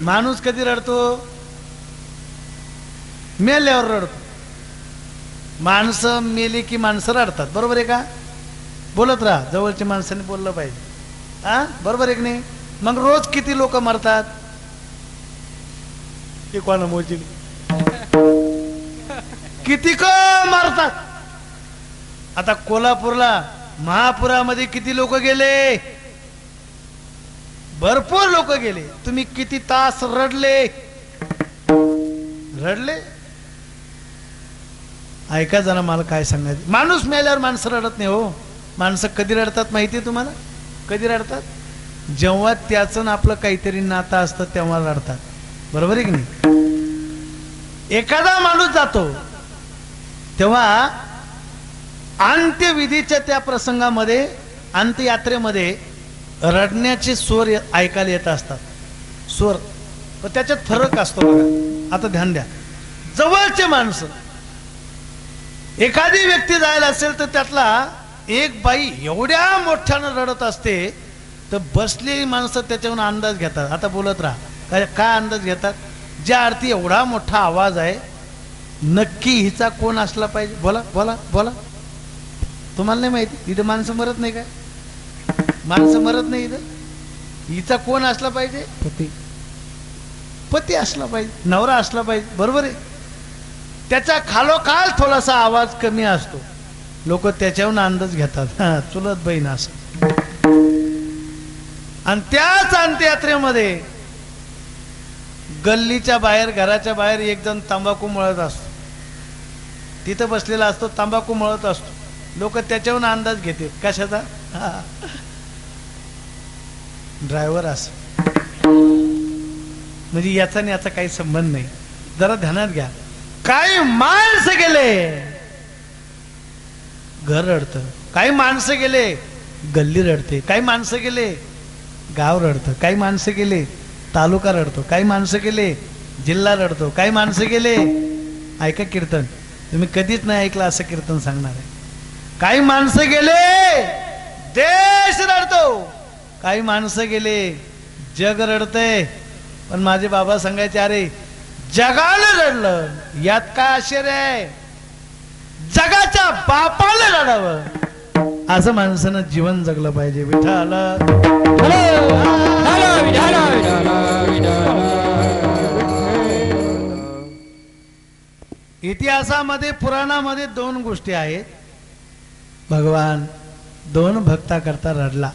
माणूस कधी रडतो? मेल्यावर रडतो. माणसं मेली की माणसं रडतात, बरोबर आहे का? बोलत राहा, जवळच्या माणसाने बोललं पाहिजे. हा, बरोबर आहे की नाही? मग रोज किती लोक मरतात? ते कोणा मोजी किती क मरतात? आता कोल्हापूरला महापुरामध्ये किती लोक गेले? भरपूर लोक गेले. तुम्ही किती तास रडले? रडले. ऐका जरा मला काय सांगायचं. माणूस मेल्यावर माणसं रडत नाही हो. माणसं कधी रडतात माहिती आहे तुम्हाला? कधी रडतात? जेव्हा त्याचं आपलं काहीतरी नातं असतं तेव्हा रडतात. बरोबर आहे की नाही? एखादा माणूस जातो तेव्हा अंत्यविधीच्या त्या प्रसंगामध्ये, अंत्ययात्रेमध्ये रडण्याचे स्वर ऐकायला येत असतात. स्वर, पण त्याच्यात फरक असतो बघा. आता ध्यान द्या. जवळचे माणसं, एखादी व्यक्ती जायला असेल तर त्यातला एक बाई एवढ्या मोठ्यानं रडत असते तर बसलेली माणसं त्याच्यावरून अंदाज घेतात. आता बोलत राहा. काय अंदाज घेतात? ज्या अर्थी एवढा मोठा आवाज आहे, नक्की हिचा कोण असला पाहिजे? बोला बोला बोला. तुम्हाला नाही माहिती? इथं माणसं मरत नाही काय? माणसं मरत नाही इथं. हिचा कोण असला पाहिजे? पती. पती असला पाहिजे, नवरा असला पाहिजे. बरोबर आहे. त्याचा खालोखाल थोडासा आवाज कमी असतो, लोक त्याच्यावरून अंदाज घेतात, हा चुलत बहीण असं. आणि त्याच अंत्ययात्रेमध्ये गल्लीच्या बाहेर, घराच्या बाहेर एक जण तंबाखू मळत असतो. तिथं बसलेला असतो, तंबाखू मळत असतो. लोक त्याच्यावरून अंदाज घेते. कशाचा? ड्रायव्हर असं. म्हणजे याचा आणि याचा काही संबंध नाही. जरा ध्यानात घ्या. काही माणसं गेले, घर रडतं. काही माणसं गेले, गल्ली रडते. काही माणसं गेले, गाव रडतं. काही माणसं गेले, तालुका रडतो. काही माणसं गेले, जिल्हा रडतो. काही माणसं गेले, ऐका कीर्तन, तुम्ही कधीच नाही ऐकलं असं कीर्तन सांगणार आहे. काही माणसं गेले, देश रडतो. काही माणसं गेले, जग रडतंय. पण माझे बाबा सांगायचे, अरे जगाला रडलं यात काय आश्चर्य आहे? जगाच्या बापाला रडावं. असं माणसानं जीवन जगलं पाहिजे. विठ्ठल इतिहासामध्ये, पुराणामध्ये दोन गोष्टी आहेत. भगवान दोन भक्ता करता रडला.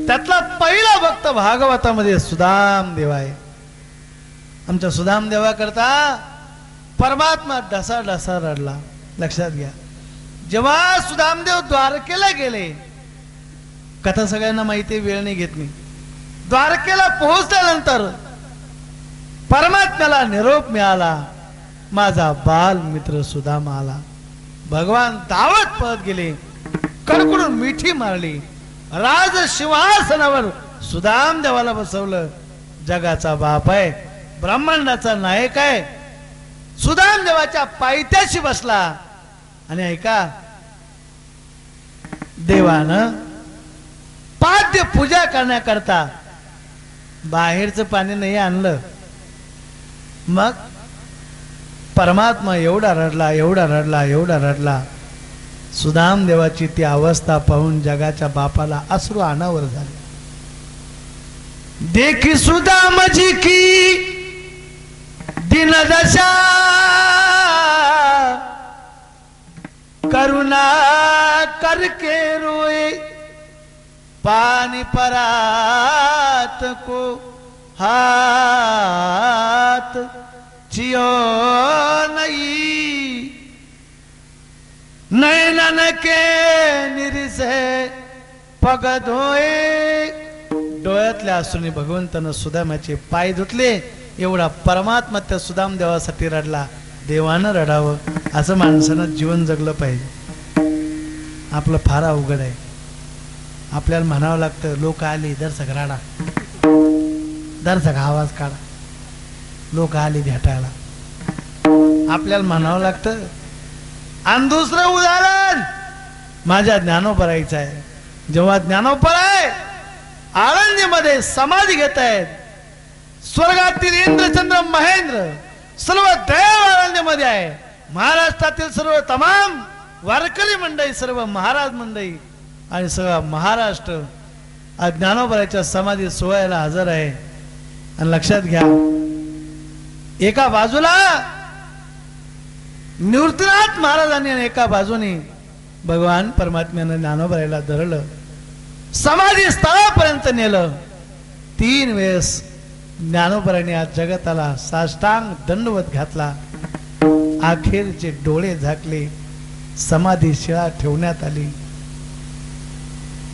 त्यातला पहिला भक्त भागवतामध्ये सुदाम देव आहे. आमच्या सुदाम देवा करता परमात्मा ढसा ढसा रडला. लक्षात घ्या. जेव्हा सुदामदेव द्वारकेला गेले, कथा सगळ्यांना माहिती, वेळ नाही घेत मी. द्वारकेला पोहोचल्यानंतर परमात्म्याला निरोप मिळाला, माझा बाल मित्र सुदाम आला. भगवान धावत पळत गेले, कडकडून मिठी मारली. राज सिंहासनावर सुदाम देवाला बसवलं. जगाचा बाप आहे, ब्रह्मांडाचा नायक आहे. सुदाम देवाच्या पायथ्याशी बसला. आणि ऐका, देवानं पाद्य पूजा करण्याकरता बाहेरचं पाणी नाही आणलं. मग परमात्मा एवढा रडला, एवढा रडला, एवढा रडला. सुदाम देवाची ती अवस्था पाहून जगाच्या बापाला अश्रू अनावर झाले. देखी सुदाम जी की दिन दशा, करुणा करके रोए. पानी परात को हाथ जियो नहीं, नैनन के निरसे पग धोए. डोळ्यातल्या असून भगवंतानं सुदामाचे पाय धुतले. एवढा परमात्मा त्या सुदाम देवासाठी रडला. देवानं रडावं असं माणसानं जीवन जगलं पाहिजे. आपलं फार अवघड आहे. आपल्याला म्हणावं लागतं, लोक आली दर्शक राडा, दर्शक आवाज काढा, लोक आली भेटायला. आपल्याला म्हणावं लागतं. आणि दुसरं उदाहरण माझ्या ज्ञानोबराईचं आहे. जेव्हा ज्ञानोबराय आळंदीमध्ये समाधी घेत आहेत, स्वर्गातील इंद्रचंद्र महेंद्र सर्व देव आळंदीमध्ये आहे. महाराष्ट्रातील सर्व तमाम वारकरी मंडळी, सर्व महाराज मंडळी आणि सर्व महाराष्ट्र ज्ञानोबराच्या समाधी सोहळ्याला हजर आहे. आणि लक्षात घ्या, एका बाजूला निवृत्तीनाथ महाराजांनी आणि एका बाजूने भगवान परमात्म्यानं ज्ञानोबराला धरलं, समाधी स्थळापर्यंत नेलं. 3 वेळेस ज्ञानोबराने आज जगताला साष्टांग दंडवत घातला. अखेरचे डोळे झाकले, समाधी शिळा ठेवण्यात आली.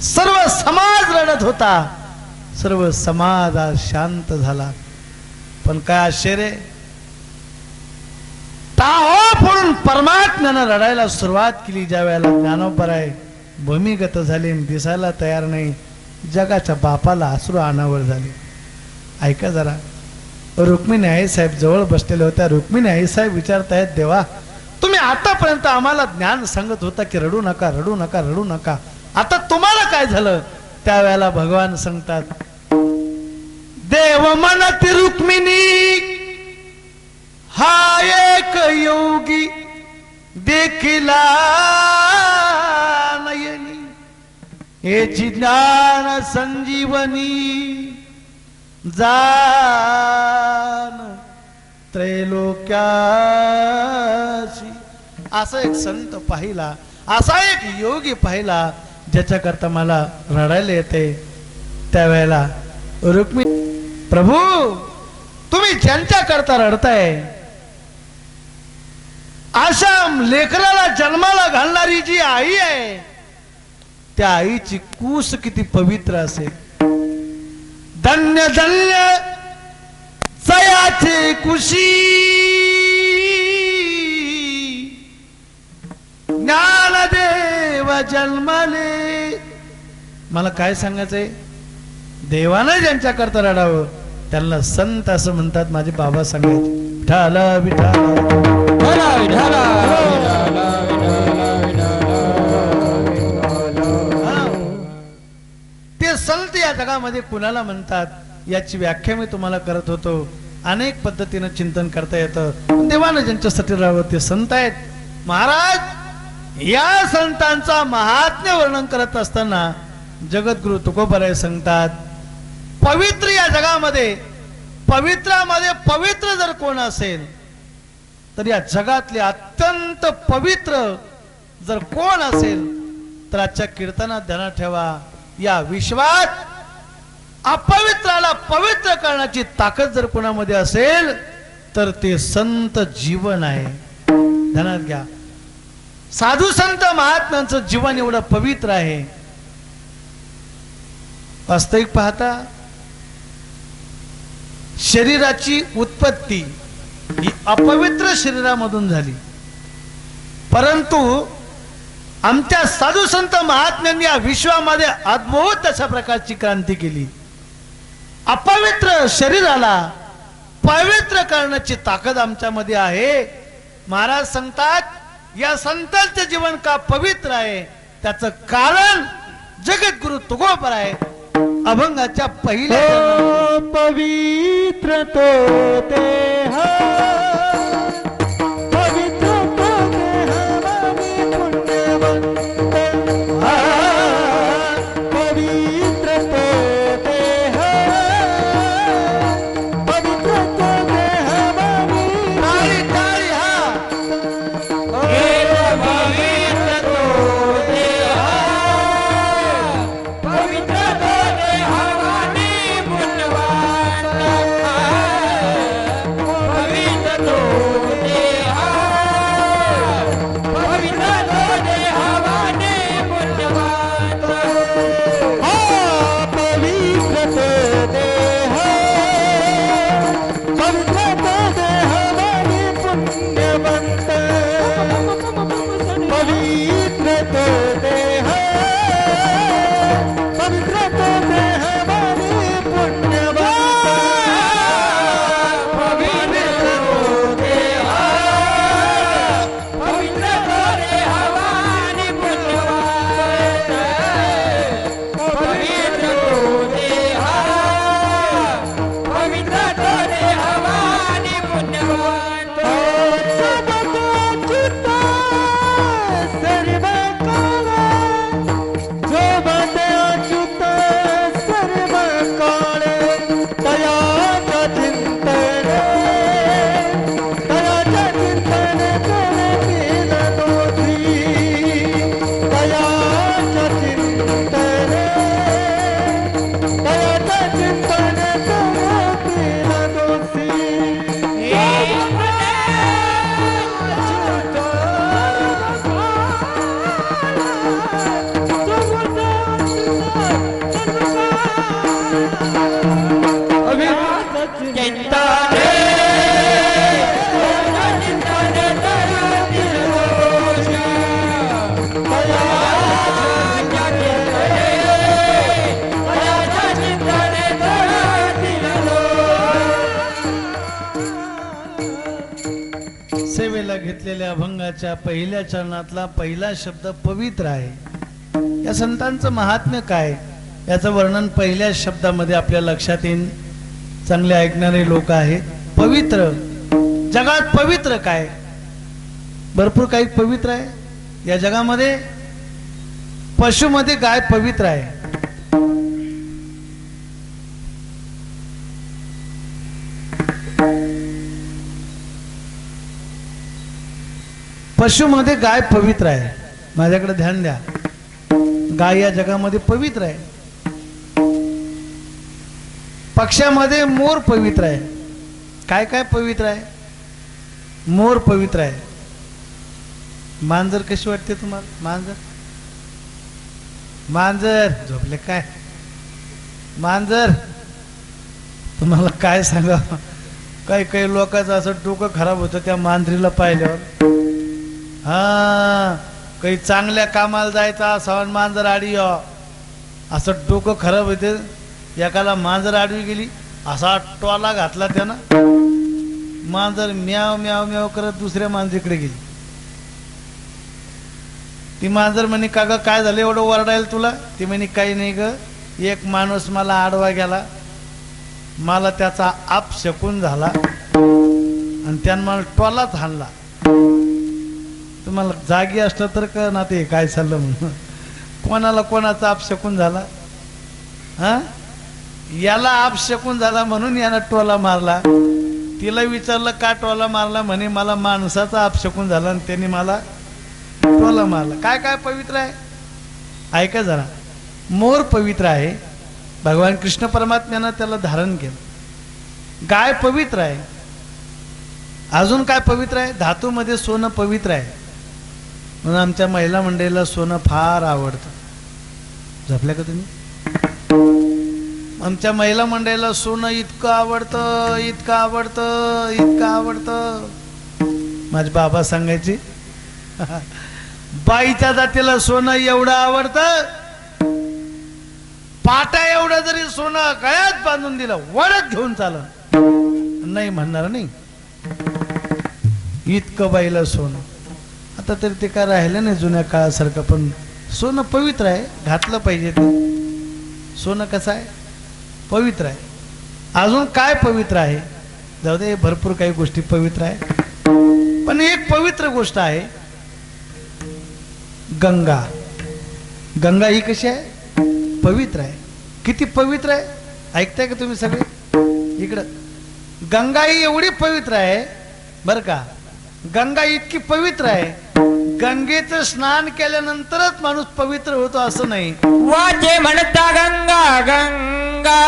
सर्व समाज रडत होता, सर्व समाज आज शांत झाला. पण काय आश्चर्य, टाहो फोडून परमात्म्यानं रडायला सुरुवात केली. ज्या वेळेला ज्ञानोबराय भूमिगत झाले, दिसायला तयार नाही, जगाच्या बापाला अश्रू अनावर झाले. ऐका जरा, रुक्मिणी आई साहेब जवळ बसलेल्या होत्या. रुक्मिणी आई साहेब विचारतायत, देवा तुम्ही आतापर्यंत आम्हाला ज्ञान सांगत होता की रडू नका रडू नका रडू नका, आता तुम्हाला काय झालं? त्यावेळेला भगवान सांगतात, देव म्हणती रुक्मिणी हा एक योगी देखिला नयनी, हेची ज्ञान संजीवनी जान त्रैलोक्याची. असा एक संत पाहिला, असा एक योगी पाहिला ज्याच्याकरता मला रडायला येते. त्यावेळेला रुक्मिणी, प्रभू तुम्ही ज्यांच्या करता रडताय, अशा लेकराला जन्माला घालणारी जी आई आहे, त्या आईची कूस किती पवित्र असेल. धन्य धन्य जयाचे कुशी, ज्ञानदेव जन्मले. मला काय सांगायचंय, देवानं ज्यांच्या करता रडावं त्यांना संत असं म्हणतात. माझे बाबा सांगायचे, विठाला विठाला ते संत या जगामध्ये कुणाला म्हणतात याची व्याख्या मी तुम्हाला करत होतो. अनेक पद्धतीनं चिंतन करता येतं. देवानं ज्यांच्यासाठी राहावं ते संत आहेत. महाराज या संतांचा महात्म्य वर्णन करत असताना जगद्गुरु तुकोबराय सांगतात, पवित्र या जगामध्ये, पवित्रामध्ये पवित्र जर कोण असेल तर या जगातले अत्यंत पवित्र जर कोण असेल तर आजच्या कीर्तनात ध्यानात ठेवा, या विश्वात अपवित्राला पवित्र करण्याची ताकद जर कोणामध्ये असेल तर ते संत जीवन आहे. ध्यानात घ्या, साधू संत महात्म्यांचं जीवन एवढं पवित्र आहे. वास्तविक पाहता शरीराची उत्पत्ती ही अपवित्र शरीरामधून झाली, परंतु आमच्या साधू संत महात्म्यांनी या विश्वामध्ये अद्भुत अशा प्रकारची क्रांती केली. अपवित्र शरीराला पवित्र करण्याची ताकद आमच्यामध्ये आहे. महाराज सांगतात, या संतांचे जीवन का पवित्र आहे त्याचं कारण जगद्गुरु तुकोबराय अभंगाच्या पहिल्या
पवित्र तो देह, पवित्र तो देह मागे पुण्यवंत, पवित्र तो देह, पवित्र तो देह मागे.
टाळी टाळी हा
पवित्र तो देह, पवित्र तो देहावानी पुण्यवान, पवित्र तो
घेतलेल्या अभंगाच्या पहिल्या चरणातला पहिला शब्द पवित्र आहे. या संतांचं महात्म्य काय याचं वर्णन पहिल्या शब्दामध्ये आपल्या लक्षात येईल. चांगले ऐकणारे लोक आहेत. पवित्र, जगात पवित्र काय? भरपूर काही पवित्र आहे या जगामध्ये. पशुमध्ये गाय पवित्र आहे. पशुमध्ये गाय पवित्र आहे. माझ्याकडे ध्यान द्या. गाय या जगामध्ये पवित्र आहे. पक्ष्यामध्ये मोर पवित्र आहे. काय काय पवित्र आहे? मोर पवित्र आहे. मांजर कशी वाटते तुम्हाला? मांजर मांजर झोपले काय? मांजर तुम्हाला काय सांगा, काही काही लोकांचं असं डोकं खराब होतं त्या मांजरीला पाहिल्यावर. हा, काही चांगल्या कामाला जायचं असावं मांजर आडी असं डोकं खराब होते. एकाला मांजर आडवी गेली, असा टोला घातला त्यानं. मांजर म्याव म्याव म्याव करत दुसऱ्या मांजरीकडे गेली. ती मांजर म्हणे, का ग काय झालं एवढं ओरडायला तुला? ती म्हणे, काही नाही ग, एक माणूस मला आडवा गेला, मला त्याचा अपशकुन झाला आणि त्यानं मला टोलाच हाणला. तुम्हाला जागी असलं तर का ना ते काय चाललं म्हणून. कोणाला कोणाचा अपशकुन झाला? हा, याला अपशकुन झाला म्हणून यानं टोला मारला. तिला विचारलं का टोला मारला? म्हणे मला माणसाचा अपशकुन झाला आणि त्यांनी मला टोला मारला. काय काय पवित्र आहे ऐका जरा. मोर पवित्र आहे. भगवान कृष्ण परमात्म्यानं त्याला धारण केलं. गाय पवित्र आहे. अजून काय पवित्र आहे? धातूमध्ये सोनं पवित्र आहे. म्हणून आमच्या महिला मंडळीला सोनं फार आवडतं. झोपल्या का तुम्ही? आमच्या महिला मंडळीला सोनं इतकं आवडतं, इतकं आवडतं, इतकं आवडतं. माझे बाबा सांगायचे, बाईच्या जातीला सोनं एवढं आवडतं, पाटा एवढं जरी सोनं गळ्यात बांधून दिलं वडत घेऊन चाललं नाही म्हणणार नाही. इतकं बाईला सोनं. आता तरी ते काय राहिलं नाही जुन्या काळासारखं. पण सोनं पवित्र आहे, घातलं पाहिजे. ते सोनं कसं आहे? पवित्र आहे. अजून काय पवित्र आहे? जाऊ दे, भरपूर काही गोष्टी पवित्र आहे. पण एक पवित्र गोष्ट आहे, गंगा. गंगा ही कशी आहे? पवित्र आहे. किती पवित्र आहे ऐकताय का तुम्ही सगळे? इकडं गंगा ही एवढी पवित्र आहे बर का. गंगा इतकी पवित्र आहे, गंगेचं स्नान केल्यानंतरच माणूस पवित्र होतो असं नाही.
वाचे म्हणता गंगा गंगा,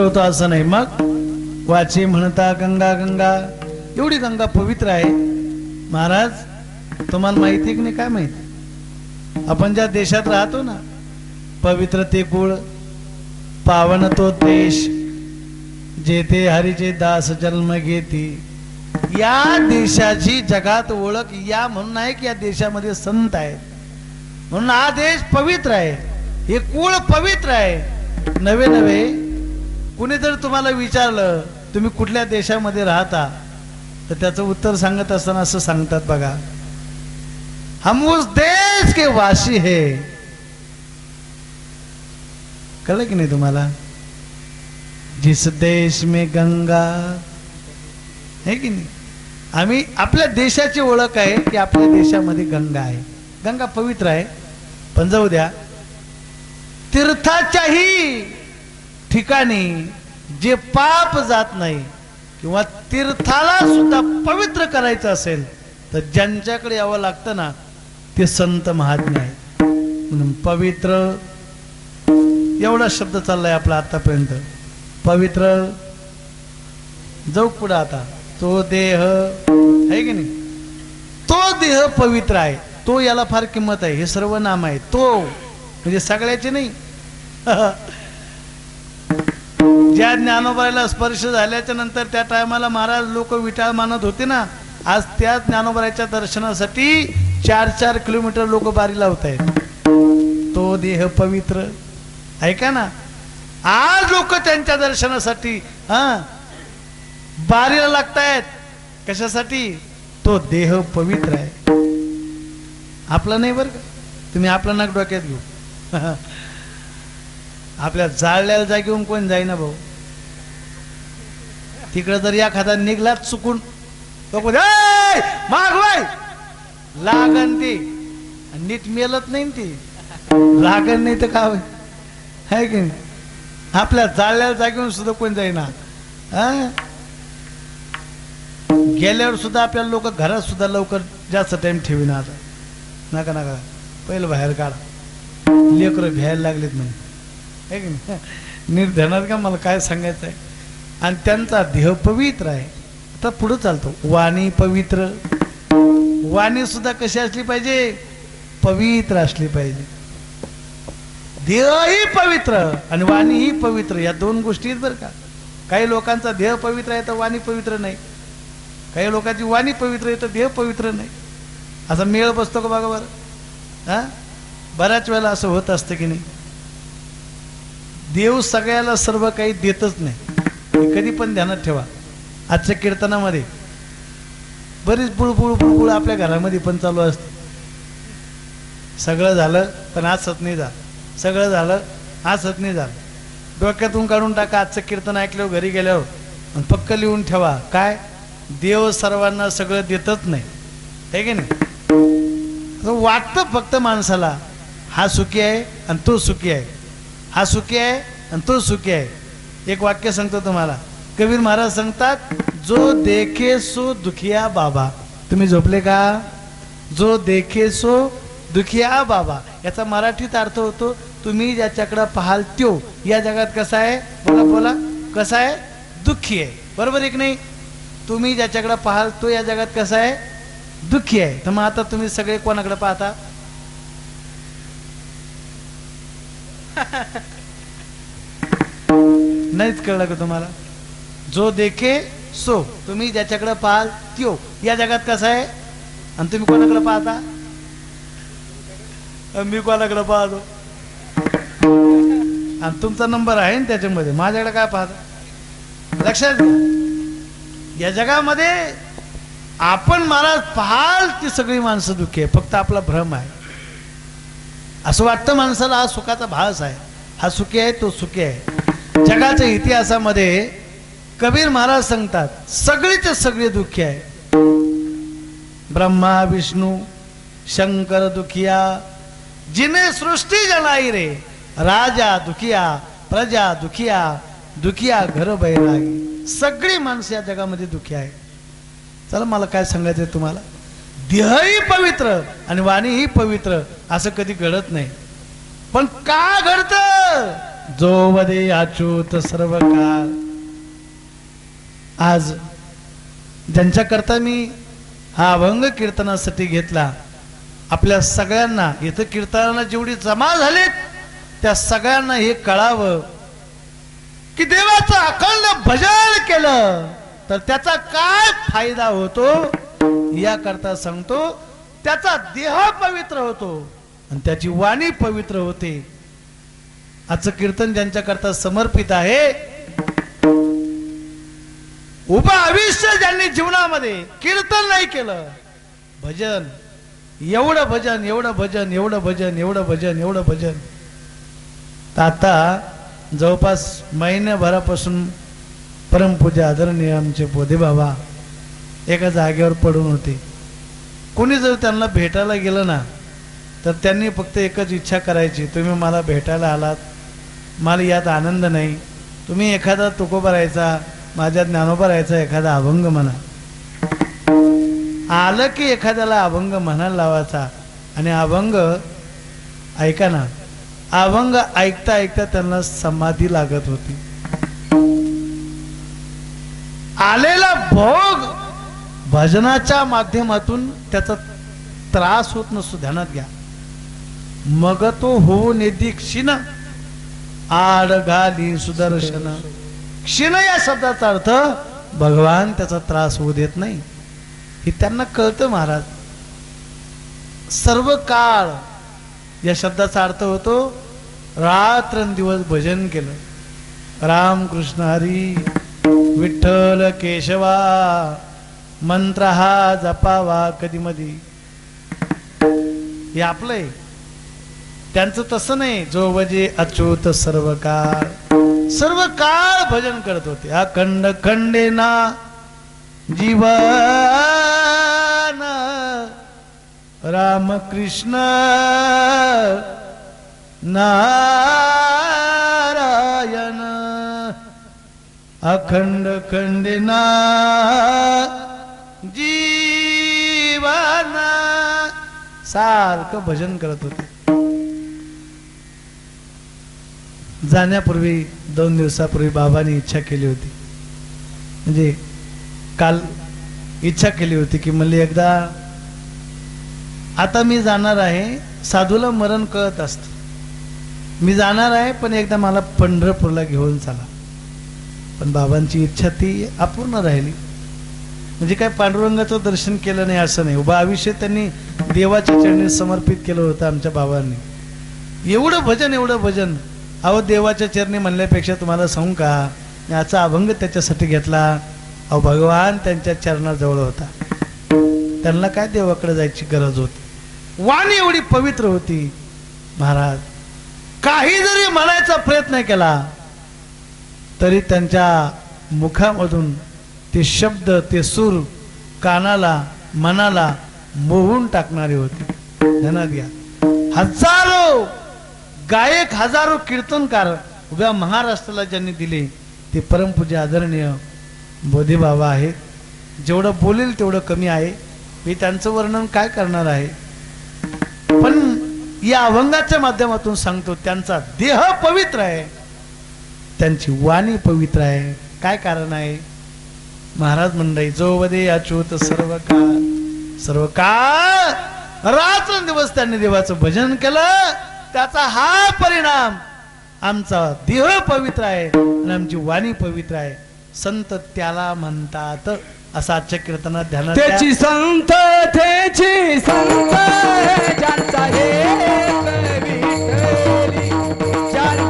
होतं असं नाही. मग वाचे म्हणता गंगा गंगा, एवढी गंगा पवित्र आहे. महाराज तुम्हाला माहिती की नाही काय माहिती? आपण ज्या देशात राहतो ना, पवित्र ते कुळ, पावन तो देश, जेथे हरीचे दास जन्म घेती. या देशाची जगात ओळख या म्हणून आहे की या देशामध्ये संत आहेत म्हणून हा देश पवित्र आहे. हे कुळ पवित्र आहे. नवे नवे कुणी जर तुम्हाला विचारलं तुम्ही कुठल्या देशामध्ये राहता तर त्याचं उत्तर सांगत असताना असं सांगतात बघा, हम उस देश के वासी है. कळलं की नाही तुम्हाला? जिस देश में गंगा है की नाही. आम्ही आपल्या देशाची ओळख आहे की आपल्या देशामध्ये गंगा आहे. गंगा पवित्र आहे. पण जाऊ द्या, तीर्थाच्याही ठिकाणी जे पाप जात नाही किंवा तीर्थाला सुद्धा पवित्र करायचं असेल तर ज्यांच्याकडे यावं लागतं ना ते संत महात्मे आहेत. म्हणून पवित्र एवढा शब्द चाललाय आपला आतापर्यंत. पवित्र. जाऊ पुढे आता. तो देह आहे की नाही, तो देह पवित्र आहे. तो याला फार किंमत आहे. हे सर्व नाम आहे. तो म्हणजे सगळ्याचे नाही. ज्या ज्ञानोबाला स्पर्श झाल्याच्या नंतर त्या टायमाला महाराज लोक विटाळ मानत होते ना, आज त्या ज्ञानोबाच्या दर्शनासाठी 4-4 किलोमीटर लोक बारी लावत आहेत. तो देह पवित्र. ऐका ना, आज लोक त्यांच्या दर्शनासाठी बारीला लागतायत. कशासाठी? तो देह पवित्र आहे. आपला नाही बरं का. तुम्ही आपला नाक डोक्यात घेऊ. आपल्या जाळलेल्या जागेहून कोण जाईना भाऊ. तिकडे जर या खाता निघलाच चुकून मागवाय लागन ते नीट मेलत नाही ती लागन नाही तर का आहे की नाही. आपल्या जाळलेल्या जागेहून सुद्धा कोण जाईना. गेल्यावर सुद्धा आपल्याला लोक घरात सुद्धा लवकर जास्त टाइम ठेवीना. आता नका नका पहिलं बाहेर काढा. लेकरं भ्यायला लागलेत म्हणे आहे की नाही. निर्धनात का मला काय सांगायचं आहे. आणि त्यांचा देह पवित्र आहे. आता पुढं चालतो. वाणी पवित्र. वाणी सुद्धा कशी असली पाहिजे? पवित्र असली पाहिजे. देहही पवित्र आणि वाणीही पवित्र. या दोन गोष्टी आहेत बरं का. काही लोकांचा देह पवित्र आहे तर वाणी पवित्र नाही. काही लोकांची वाणी पवित्र आहे तर देह पवित्र नाही. असा मेळ बसतो का बघा बरं. बऱ्याच वेळेला असं होत असतं की नाही. देव सगळ्याला सर्व काही देतच नाही. हे कधी पण ध्यानात ठेवा. आजच्या कीर्तनामध्ये बरीच बुळबुळ बुळबुळ आपल्या घरामध्ये पण चालू असते. सगळं झालं पण हसत नाही झालं. सगळं झालं हसत नाही झालं. डोक्यातून काढून टाका. आजचं कीर्तन ऐकल्यावर घरी गेल्यावर आणि पक्क लिहून ठेवा. काय? देव सर्वांना सगळं देतच नाही. हे की नाही. वाटतं फक्त माणसाला हा सुखी आहे आणि तो सुखी आहे. हा सुखी आहे आणि तो सुखी आहे. एक वाक्य सांगतो तुम्हाला. कबीर महाराज सांगतात, जो देखे सो दुखिया बाबा. तुम्ही झोपले का? जो देखे सो दुखिया बाबा. याचा मराठीत अर्थ होतो, तुम्ही ज्याच्याकडे पाहाल त्यो या जगात कसा आहे. बोला बोला. कसा आहे? दुःखी आहे. बरोबर आहे की नाही. तुम्ही ज्याच्याकडे पाहाल तो या जगात कसा आहे? दुःखी आहे. तर मग आता तुम्ही सगळे कोणाकडे पाहता? नाहीच कळलं का तुम्हाला? जो देखे सो. तुम्ही ज्याच्याकडे पाहाल त्यो या जगात कसा आहे आणि तुम्ही कोणाकडे पाहता? मी कोणाकडे पाहतो. आणि तुमचा नंबर आहे ना त्याच्यामध्ये. माझ्याकडे काय पाहता? लक्षात घ्या. या जगामध्ये आपण महाराज पाहाल ती सगळी माणसं दुःखी आहे. फक्त आपला भ्रम आहे. असं वाटतं माणसाला हा सुखाचा भास आहे. हा सुखी आहे तो सुखी आहे. जगाच्या इतिहासामध्ये कबीर महाराज सांगतात सगळीचे सगळे दुःखी आहे. ब्रह्मा विष्णू शंकर दुखिया, जिने सृष्टी जनाई रे. राजा दुखिया, प्रजा दुखिया, दुखिया घर बैरागी. सगळी माणसं या जगामध्ये दुःखी आहे. चला मला काय सांगायचंय तुम्हाला. देहही पवित्र आणि वाणीही पवित्र असं कधी घडत नाही. पण का घडतं? जो वदे अच्युत सर्व काळ. आज ज्यांच्याकरता मी हा अभंग कीर्तनासाठी घेतला, आपल्या सगळ्यांना इथं कीर्तनाला जेवढी जमा झालीत त्या सगळ्यांना हे कळावं की देवाचं अखंड भजन केलं तर त्याचा काय फायदा होतो याकरता सांगतो. त्याचा देह पवित्र होतो आणि त्याची वाणी पवित्र होते. आजचं कीर्तन ज्यांच्याकरता समर्पित आहे, उभं आयुष्य ज्यांनी जीवनामध्ये कीर्तन नाही केलं, भजन, एवढं भजन, एवढं भजन, एवढं भजन, एवढं भजन, एवढं भजन, तर आता जवळपास महिन्याभरापासून परमपूज्य आदरणीय आमचे बोधे बाबा एका जागेवर पडून होते. कोणी जर त्यांना भेटायला गेलं ना तर त्यांनी फक्त एकच इच्छा करायची, तुम्ही मला भेटायला आलात, मला यात आनंद नाही, तुम्ही एखादा तुकोबा राहायचा, माझ्या ज्ञानोबा राहायचा एखादा अभंग म्हणा. आलं की एखाद्याला अभंग म्हणायला लावायचा आणि अभंग ऐका ना, अभंग ऐकता ऐकता त्यांना समाधी लागत होती. आलेला भोग भजनाच्या माध्यमातून त्याचा त्रास होत नसतो, ध्यानात घ्या. मग तो हो नेदी क्षीण आड घाली सुदर्शन. क्षीण या शब्दाचा अर्थ भगवान त्याचा त्रास होऊ देत नाही, हे त्यांना कळतं महाराज. सर्व काळ या शब्दाचा अर्थ होतो रात्रंदिवस भजन केलं. राम कृष्ण हरी विठ्ठल केशवा मंत्र हा जपावा कधी मधी. हे आपलं आहे, त्यांचं तसं नाही. जो भजे अच्युत सर्व काळ भजन करत होते. अखंड खंडेना जीवन राम कृष्ण नारायण. अखंड खंडेना जीवन सारखं भजन करत होते. जाण्यापूर्वी 2 दिवसापूर्वी बाबांनी इच्छा केली होती, म्हणजे काल इच्छा केली होती की मला एकदा, आता मी जाणार आहे, साधूला मरण कळत असतं, मी जाणार आहे पण एकदा मला पंढरपूरला घेऊन चला. पण बाबांची इच्छा ती अपूर्ण राहिली. म्हणजे काय पांडुरंगाचं दर्शन केलं नाही असं नाही, उभं आयुष्य त्यांनी देवाच्या चरणी समर्पित केलं होतं आमच्या बाबांनी. एवढं भजन, एवढं भजन. अहो देवाच्या चरणी म्हणल्यापेक्षा तुम्हाला सांगू का, याचा अभंग त्याच्यासाठी घेतला. अहो भगवान त्यांच्या चरणाजवळ होता, त्यांना काय देवाकडे जायची गरज होती. वाणी एवढी पवित्र होती महाराज. काही जरी म्हणायचा प्रयत्न केला तरी त्यांच्या मुखामधून ते शब्द, ते सूर कानाला मनाला मोहून टाकणारे होते. ध्यानात घ्या. हजारो गायक, हजारो कीर्तनकार उभ्या महाराष्ट्राला ज्यांनी दिले ते परमपूज्य आदरणीय बोधे बाबा आहेत. जेवढं बोलेल तेवढं कमी आहे, मी त्यांचं वर्णन काय करणार आहे. पण या अभंगाच्या माध्यमातून सांगतो, त्यांचा देह पवित्र आहे, त्यांची वाणी पवित्र आहे. काय कारण आहे महाराज मंडळी. जो वदे अच्युत सर्व काळ रात्रंदिवस त्यांनी देवाचं भजन केलं, त्याचा हा परिणाम. आमचा देह पवित्र आहे आणि आमची वाणी पवित्र आहे. संत त्याला म्हणतात असं आजच्या कीर्तनात ध्यानात द्या.
त्याची संत ज्यांचा हे ज्यांचा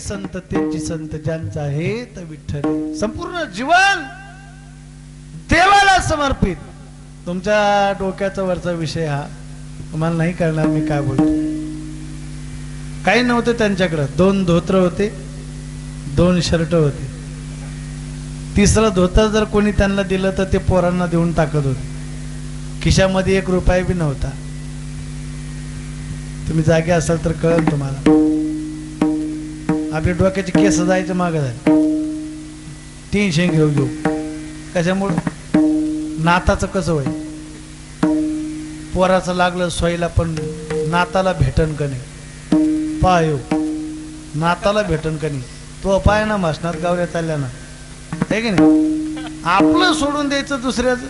संत त्यांची संत ज्यांचा हेत विठ्ठल. संपूर्ण जीवन देवाला समर्पित. तुमच्या डोक्याचा वरचा विषय हा, तुम्हाला नाही कळणार मी काय बोलतो. काही नव्हतं त्यांच्याकडे. 2 धोत्र होते, 2 शर्ट होते. 3रं धोतर जर कोणी त्यांना दिलं तर ते पोरांना देऊन टाकत होते. खिशामध्ये 1 रुपया बी नव्हता. तुम्ही जागे असाल तर कळेल तुम्हाला. आपल्या डोक्याचे केस जायचं मागं झाले. 300 घेऊ कशामुळं. नाताचं कसं होईल. पोराचं लागलं सोयीला पण नाताला भेटन का नाही. पाय नाताला भेटन का नाही. तो पाय ना मसनात गावऱ्या चालल्या ना, आहे की नाही. आपलं सोडून द्यायचं दुसऱ्याचं.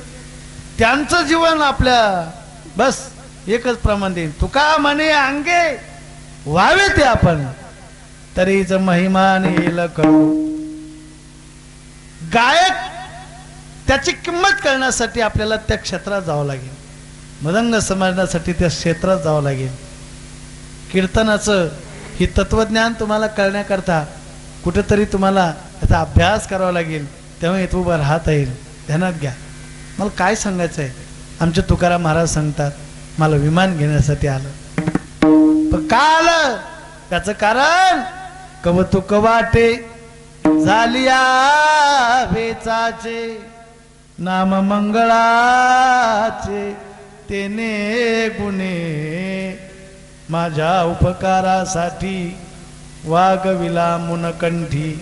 त्यांचं जीवन आपल्या बस एकच प्रमाण देईन. तुका म्हणे अंगे व्हावे ते आपण, तरीच महिमान येईल कळू. गायक त्याची किंमत करण्यासाठी आपल्याला त्या क्षेत्रात जावं लागेल. मृदंग समजण्यासाठी त्या क्षेत्रात जावं लागेल. कीर्तनाचं ही तत्वज्ञान तुम्हाला कळण्याकरता कुठेतरी तुम्हाला याचा अभ्यास करावा लागेल, तेव्हा इथं उभं राहता येईल. ध्यानात घ्या. मला काय सांगायचं आहे, आमचे तुकाराम महाराज सांगतात, मला विमान घेण्यासाठी आलं. पण का आलं त्याचं कारण, कवतुक वाटे झालिया वेचाचे, नाम मंगळाचे तेने गुणे, माझ्या उपकारासाठी वागविला मुनकंठी.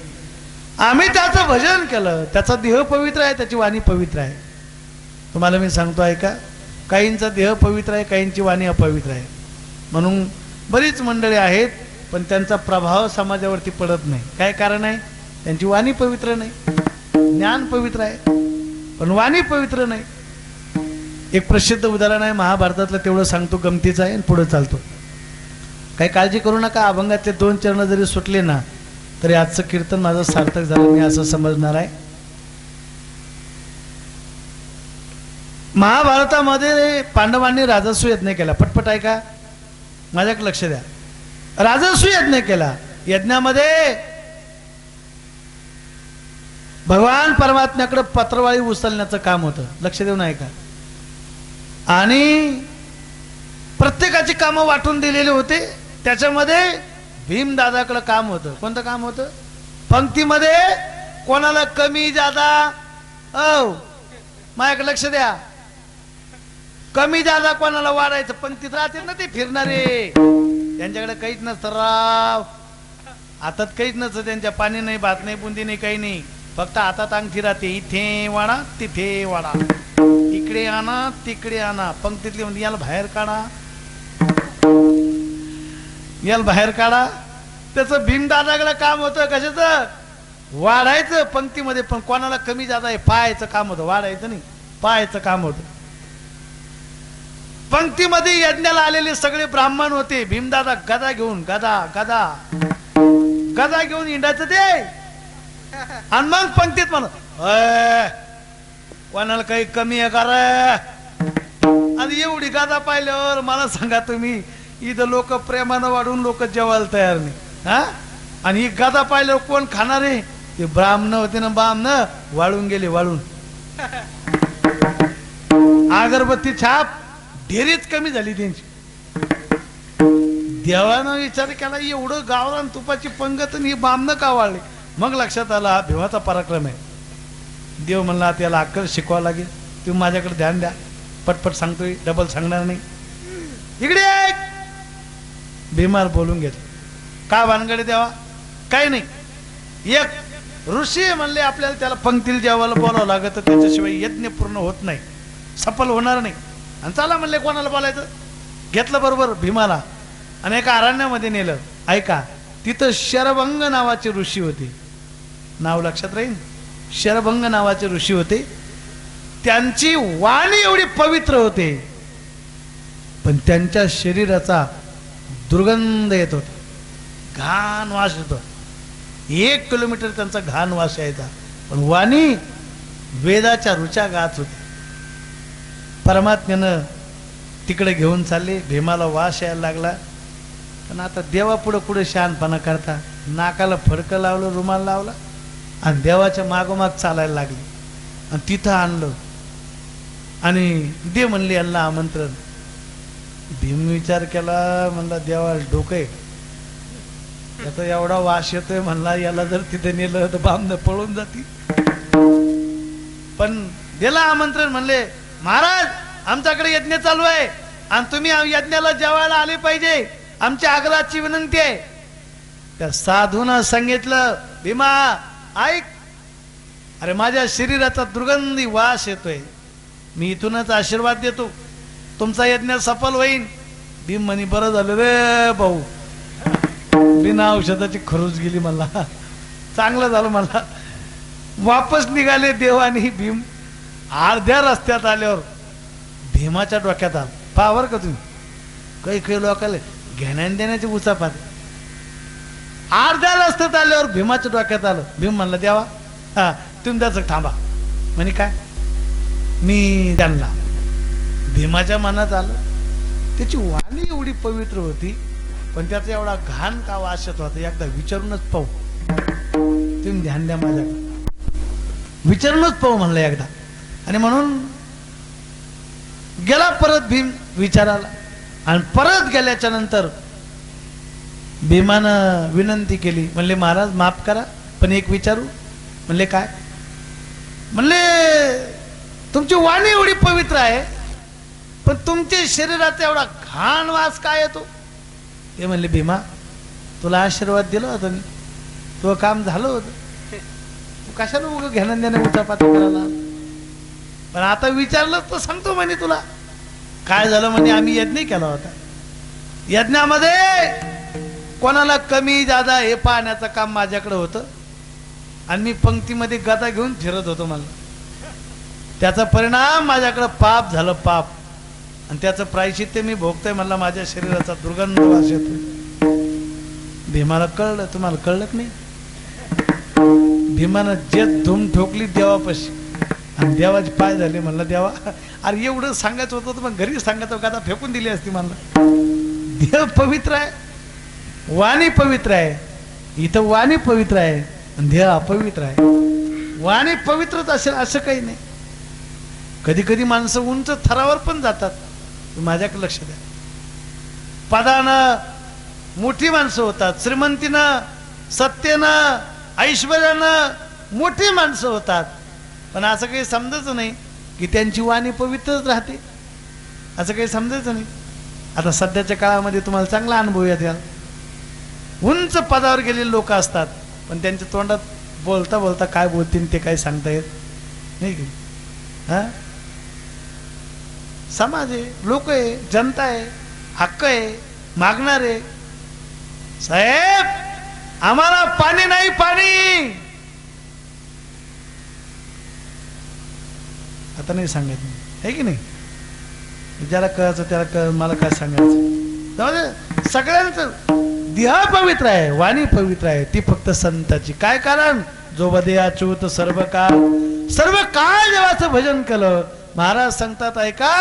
आम्ही त्याचं भजन केलं, त्याचा देह पवित्र आहे, त्याची वाणी पवित्र आहे. तुम्हाला मी सांगतो ऐका, काहींचा देह पवित्र आहे, काहींची वाणी अपवित्र आहे. म्हणून बरीच मंडळी आहेत पण त्यांचा प्रभाव समाजावरती पडत नाही. काय कारण आहे, त्यांची वाणी पवित्र नाही. ज्ञान पवित्र आहे पण वाणी पवित्र नाही. एक प्रसिद्ध उदाहरण आहे महाभारतातलं, तेवढं सांगतो, गमतीचं आहे आणि पुढे चालतो. काही काळजी करू नका, अभंगातले 2 चरण जरी सुटले ना तरी आजचं कीर्तन माझं सार्थक झालं, मी असं समजणार आहे. महाभारतामध्ये पांडवांनी राजस्व यज्ञ केला. पटपट ऐका, माझ्याकडे लक्ष द्या. राजस्व यज्ञ केला. यज्ञामध्ये भगवान परमात्म्याकडे पत्रवाळी उचलण्याचं काम होतं. लक्ष देऊन ऐका. आणि प्रत्येकाची कामं वाटून दिलेली होते. त्याच्यामध्ये भीमदादाकडे काम होतं. कोणतं काम होतं? पंक्तीमध्ये कोणाला कमी जादा, माझ्याकडे लक्ष द्या, कमी जादा कोणाला वाढायचं. पंक्तीत राहते ना ते फिरणारे, त्यांच्याकडे काहीच नसतं राव, हातात काहीच नसतं त्यांच्या. पाणी नाही, भात नाही, बुंदी नाही, काही नाही, फक्त हातात अंगठी राहते. इथे वाडा तिथे वाडा, इकडे आणा तिकडे आणा. पंक्तीतली म्हणजे याला बाहेर काढा, याला बाहेर काढा. त्याचं भीमदादाकडे काम होतं कशाचं? वाढायचं पंक्तीमध्ये. पण कोणाला कमी जादा आहे पाहायचं काम होतं, वाढायचं नाही, पाहायचं काम होतं. पंक्तीमध्ये यज्ञाला आलेले सगळे ब्राह्मण होते. भीमदादा गदा घेऊन, गदा गदा गदा घेऊन हिंडायचं ते. आणि मग पंक्तीत म्हणत, कोणाला काही कमी आहे का रे? आणि एवढी गादा पाहिल्यावर मला सांगा तुम्ही, इथं लोक प्रेमानं वाढून लोक जेवायला तयार नाही. हा, आणि ही गादा पाहिल्यावर कोण खाणार आहे? ते ब्राह्मण होते ना, ब्राह्मण वाळून गेले, वाळून. अगरबत्ती छाप ढेरीच कमी झाली त्यांची. देवानं विचार केला, एवढं गावरान तुपाची पंगत आणि ही बामणं का वाळली? मग लक्षात आला हा भीमाचा पराक्रम आहे. देव म्हणला त्याला अक्कल शिकवावं लागेल, तुम्ही माझ्याकडे ध्यान द्या. पटपट सांगतोय, डबल सांगणार नाही. इकडे भीमार बोलून घेतलं. का भानगडे देवा? काही नाही, एक ऋषी म्हणले आपल्याला त्याला पंक्तीला जेवायला बोलावं लागत, त्याच्याशिवाय यज्ञ पूर्ण होत नाही, सफल होणार नाही. आणि चला म्हणले कोणाला बोलायचं. घेतलं बरोबर भीमाला आणि एका अरण्यामध्ये नेलं. ऐका, तिथं शरभंग नावाचे ऋषी होते. नाव लक्षात राहील, शरभंग नावाचे ऋषी होते. त्यांची वाणी एवढी पवित्र होते पण त्यांच्या शरीराचा दुर्गंध येत होता, घाण वास येतो. 1 किलोमीटर त्यांचा घाण वास यायचा, पण वाणी वेदाच्या रुचा गात होती. परमात्म्यानं तिकडे घेऊन चालले. भीमाला वास यायला लागला. पण आता देवा पुढं पुढे शहाणपणा करता, नाकाला फडकं लावलं, रुमाल लावला आणि देवाच्या मागोमाग चालायला लागले. आणि तिथं आणलं आणि दे म्हणले यांना आमंत्रण. भीम विचार केला, म्हणला देवा डोकं आहे, याचा एवढा वास येतोय, म्हणला याला जर तिथे नेलं तर बामनं पळून जाती. पण दिला आमंत्रण. म्हणले महाराज आमच्याकडे यज्ञ चालू आहे आणि तुम्ही यज्ञाला जेवायला आले पाहिजे, आमची आग्रहाची विनंती आहे. त्या साधूनं सांगितलं, भीमा ऐक, अरे माझ्या शरीराचा दुर्गंधी वास येतोय, मी इथूनच आशीर्वाद देतो, तुमचा यज्ञ सफल होईल. भीम म्हणे बरं झालं रे भाऊ, बिना औषधाची खरूच गेली मला, चांगलं झालं मला. वापस निघाले देव आणि भीम. अर्ध्या रस्त्यात आल्यावर भीमाच्या डोक्यात आलं, पावर का तुम्ही, काही काही लोकांना घेण्या देण्याची उचापात. अर्ध्या रस्त्यात आल्यावर भीमाच्या डोक्यात आलं. भीम म्हणलं देवा हा तुम्ही त्याचं थांबा. म्हणे काय मी त्यांना. भीमाच्या मनात आलं त्याची वाणी एवढी पवित्र होती पण त्याचा एवढा घाण का वास येत होता. एकदा विचारूनच पाहू. तुम्ही ध्यान द्या माझ्याकडे. विचारूनच पाहू म्हणलं एकदा. आणि म्हणून गेला परत भीम विचाराला. आणि परत गेल्याच्या नंतर भीमानं विनंती केली. म्हणले महाराज माफ करा पण एक विचारू. म्हणले काय. म्हणले तुमची वाणी एवढी पवित्र आहे पण तुमच्या शरीराचा एवढा घाण वास काय येतो. ते म्हणले भीमा तुला आशीर्वाद दिला होता मी. तुझं काम झालं होतं. तू कशाला उगं घेणं देणं उचापात करायला. पण आता विचारलं तर सांगतो म्हणे तुला काय झालं. म्हणे आम्ही यज्ञ केला होता. यज्ञामध्ये कोणाला कमी जादा हे पाहण्याचं काम माझ्याकडे होतं आणि मी पंक्तीमध्ये गदा घेऊन फिरत होतो. मला त्याचा परिणाम माझ्याकडे पाप झालं पाप. आणि त्याचं प्रायश्चित्त मी भोगतोय. मला माझ्या शरीराचा दुर्गंध वास येतोय. भीमाला कळलं. तुम्हाला कळलं नाही. भीमानं जे धूम ठोकली देवापाशी आणि देवाचे पाय झाले. म्हणलं देवा अरे एवढं सांगायचं होतं तर मग घरी सांगायचं गदा फेकून दिली असती. म्हणलं देव पवित्र आहे वाणी पवित्र आहे. इथं वाणी पवित्र आहे आणि देह अपवित्र आहे. वाणी पवित्रच असेल असं काही नाही. कधी कधी माणसं उंच थरावर पण जातात. माझ्याकडे लक्ष द्या. पदानं मोठी माणसं होतात. श्रीमंतीनं सत्तेनं ऐश्वर्यानं मोठी माणसं होतात. पण असं काही समजायचं नाही की त्यांची वाणी पवित्रच राहते. असं काही समजायचं नाही. आता सध्याच्या काळामध्ये तुम्हाला चांगला अनुभव येतो. उंच पदावर गेलेले लोक असतात पण त्यांच्या तोंडात बोलता बोलता काय बोलतील ते काही सांगता येत नाही की. हा समाज आहे लोक आहे जनता आहे हक्क आहे मागणार आहे. साहेब आम्हाला पाणी नाही पाणी. आता नाही सांगायचं आहे की नाही. ज्याला कळायचं त्याला कळ. मला काय सांगायचं. सगळ्यांचं देह पवित्र आहे वाणी पवित्र आहे ती फक्त संताची. काय कारण जो बदे अच्युत सर्व काळ देवाचं भजन केलं. महाराज सांगतात ऐका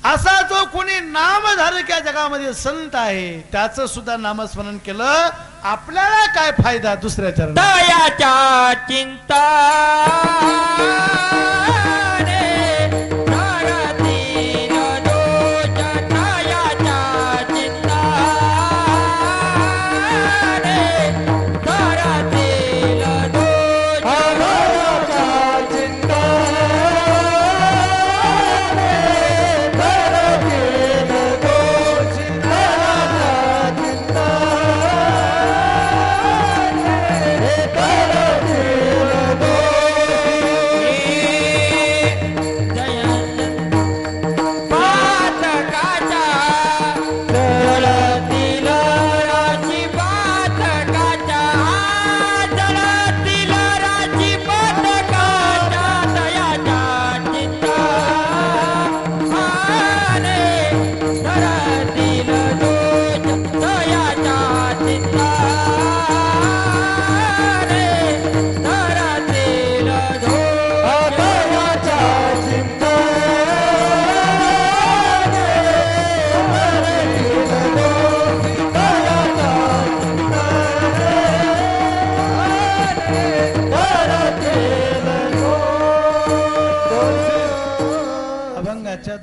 असा जो कोणी नामधारक या जगामध्ये संत आहे त्याचं सुद्धा नामस्मरण केलं आपल्याला काय फायदा. दुसऱ्या चरणात
दयाच्या चिंता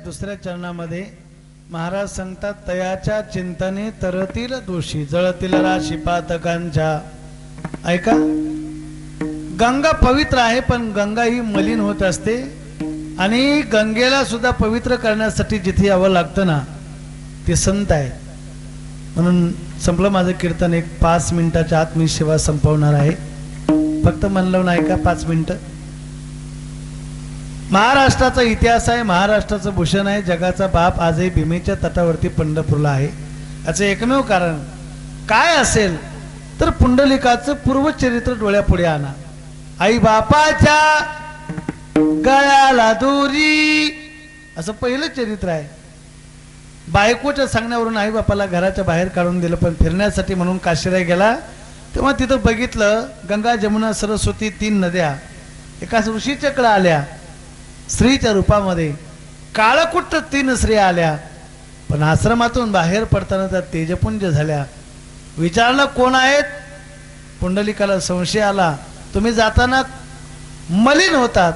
दुसऱ्या चरणामध्ये महाराज सांगतात तयाच्या चिंतने तरतील दोषी जळतील राशी पातकांच्या. ऐका गंगा पवित्र आहे पण गंगा ही मलिन होत असते आणि गंगेला सुद्धा पवित्र करण्यासाठी जिथे यावं लागतं ना ते संत आहे. म्हणून संपलं माझं कीर्तन. एक 5 मिनिटाच्या आत मी सेवा संपवणार आहे. फक्त म्हणलं ना ऐका 5 मिनिटं. महाराष्ट्राचा इतिहास आहे महाराष्ट्राचं भूषण आहे जगाचा बाप आजही भीमेच्या तटावरती पंढरपूरला आहे. याचं एकमेव कारण काय असेल तर पुंडलिकाचं पूर्वचरित्र डोळ्यापुढे आणा. आई बापाच्या गळ्याला दोरी असं पहिलं चरित्र आहे. बायकोच्या सांगण्यावरून आई बापाला घराच्या बाहेर काढून दिलं, पण फिरण्यासाठी म्हणून काशीराय गेला. तेव्हा तिथं बघितलं गंगा जमुना सरस्वती 3 नद्या एका ऋषीचक्र आल्या स्त्रीच्या रूपामध्ये. काळकुट्ट 3 स्त्रिया आल्या, पण आश्रमातून बाहेर पडताना त्या तेजपुंज झाल्या. विचारलं कोण आहेत? पुंडलिकाला संशय आला. तुम्ही जाताना मलिन होतात,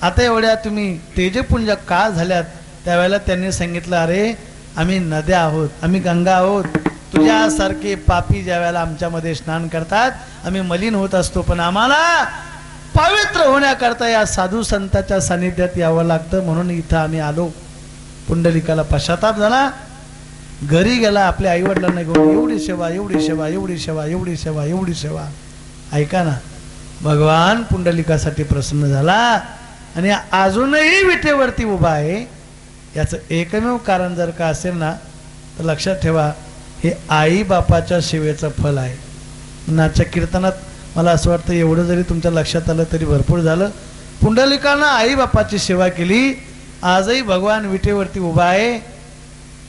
आता एवढ्या तुम्ही तेजपुंज का झाल्यात? त्यावेळेला त्यांनी सांगितलं, अरे आम्ही नद्या आहोत, आम्ही गंगा आहोत. तुझ्यासारखे पापी ज्या वेळेला आमच्यामध्ये स्नान करतात आम्ही मलिन होत असतो, पण आम्हाला पवित्र होण्याकरता या साधू संतांच्या सानिध्यात यावं लागतं, म्हणून इथं आम्ही आलो. पुंडलिकाला पश्चाताप झाला. घरी गेला, आपल्या आईवडिलांना घेऊन एवढी सेवा एवढी सेवा एवढी सेवा एवढी सेवा एवढी सेवा. ऐका ना, भगवान पुंडलिकासाठी प्रसन्न झाला आणि अजूनही विटेवरती उभा आहे. याचं एकमेव कारण जर का असेल ना तर लक्षात ठेवा, हे आई बापाच्या सेवेचं फल आहे. नाच्या कीर्तनात मला असं वाटतं एवढं जरी तुमच्या लक्षात आलं तरी भरपूर झालं. पुंडलिकानं आई बापाची सेवा केली, आजही भगवान विटेवरती उभा आहे.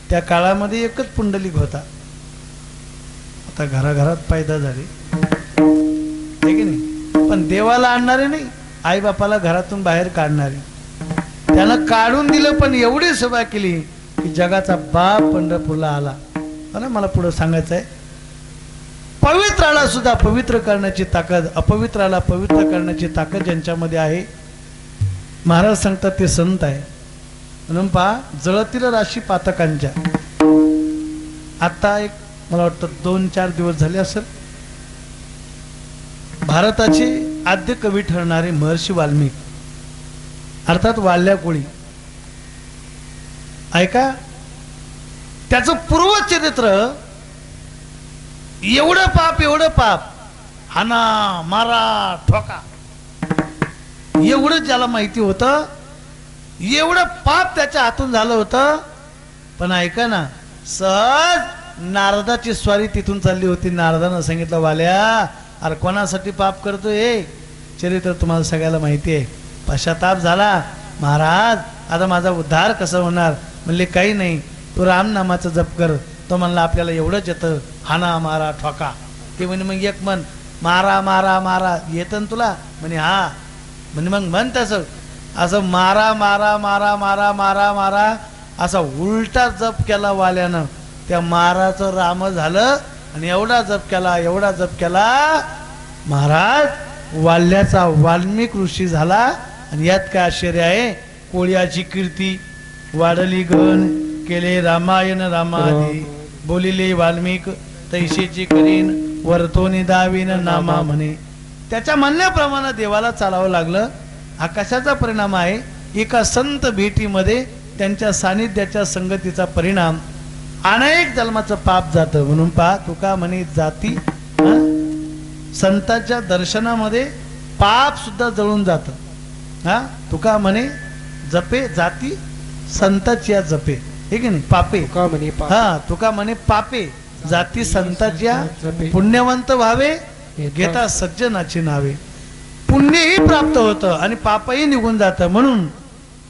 त्या काळामध्ये एकच पुंडलिक होता, आता घराघरात पैदा झाले आहे की नाही, पण देवाला आणणारे नाही, आई बापाला घरातून बाहेर काढणारे. त्यानं काढून दिलं, पण एवढी सेवा केली की जगाचा बाप पंढरपूरला आला. ना मला पुढं सांगायचं आहे, पवित्राला सुद्धा पवित्र करण्याची ताकद, अपवित्राला पवित्र करण्याची ताकद ज्यांच्यामध्ये आहे. महाराज सांगतात ते संत आहे. म्हणून पहा, जळतील राशी पातकांच्या. आता एक मला वाटतं 2-4 दिवस झाले असेल, भारताचे आद्य कवी ठरणारे महर्षी वाल्मिक अर्थात वाल्या कोळी, ऐका त्याचं पूर्वचरित्र. एवढं पाप हाना मारा ठोका एवढं ज्याला माहिती होतं, एवढं पाप त्याच्या हातून झालं होतं. पण ऐका ना, सहज नारदाची स्वारी तिथून चालली होती. नारदानं सांगितलं, वाल्या अरे कोणासाठी पाप करतोय? हे चरित्र तुम्हाला सगळ्याला माहिती आहे. पश्चाताप झाला, महाराज आता माझा उद्धार कसा होणार? म्हणले काही नाही, तू रामनामाचं जप कर. तो म्हणला आपल्याला एवढंच येतं, हाना मारा ठोका. ते म्हणे मग एक मन मारा मारा मारा येतं ना तुला? म्हणे हा. म्हणे मग म्हण तसं, असं मारा मारा मारा मारा मारा मारा असा उलटा जप केला वाल्यानं. त्या माराचं राम झालं आणि एवढा जप केला एवढा जप केला, महाराज वाल्याचा वाल्मिक ऋषी झाला. आणि यात काय आश्चर्य आहे? कोळ्याची कीर्ती वाढली गण, केले रामायण रामादी, बोलिले वाल्मिक तैशीची करीन, वर्तोनी दावीन नामा म्हणे. त्याच्या म्हणण्याप्रमाणे देवाला चालावं लागलं. हा कशाचा परिणाम आहे? एका संत भेटीमध्ये त्यांच्या सानिध्याच्या संगतीचा परिणाम. अनेक जन्माचं पाप जातं. म्हणून पहा, तुका म्हणे जाती, संतांच्या दर्शनामध्ये पाप सुद्धा जळून जातं. हा, तुका म्हणे जपे जाती संताच्या जपे, हे की नाही, पापे. हा, तुका म्हणे पापे जाती संताच्या, पुण्यवंत व्हावे घेता सज्जनाची नावे. पुण्यही प्राप्त होतं आणि पापही निघून जातं. म्हणून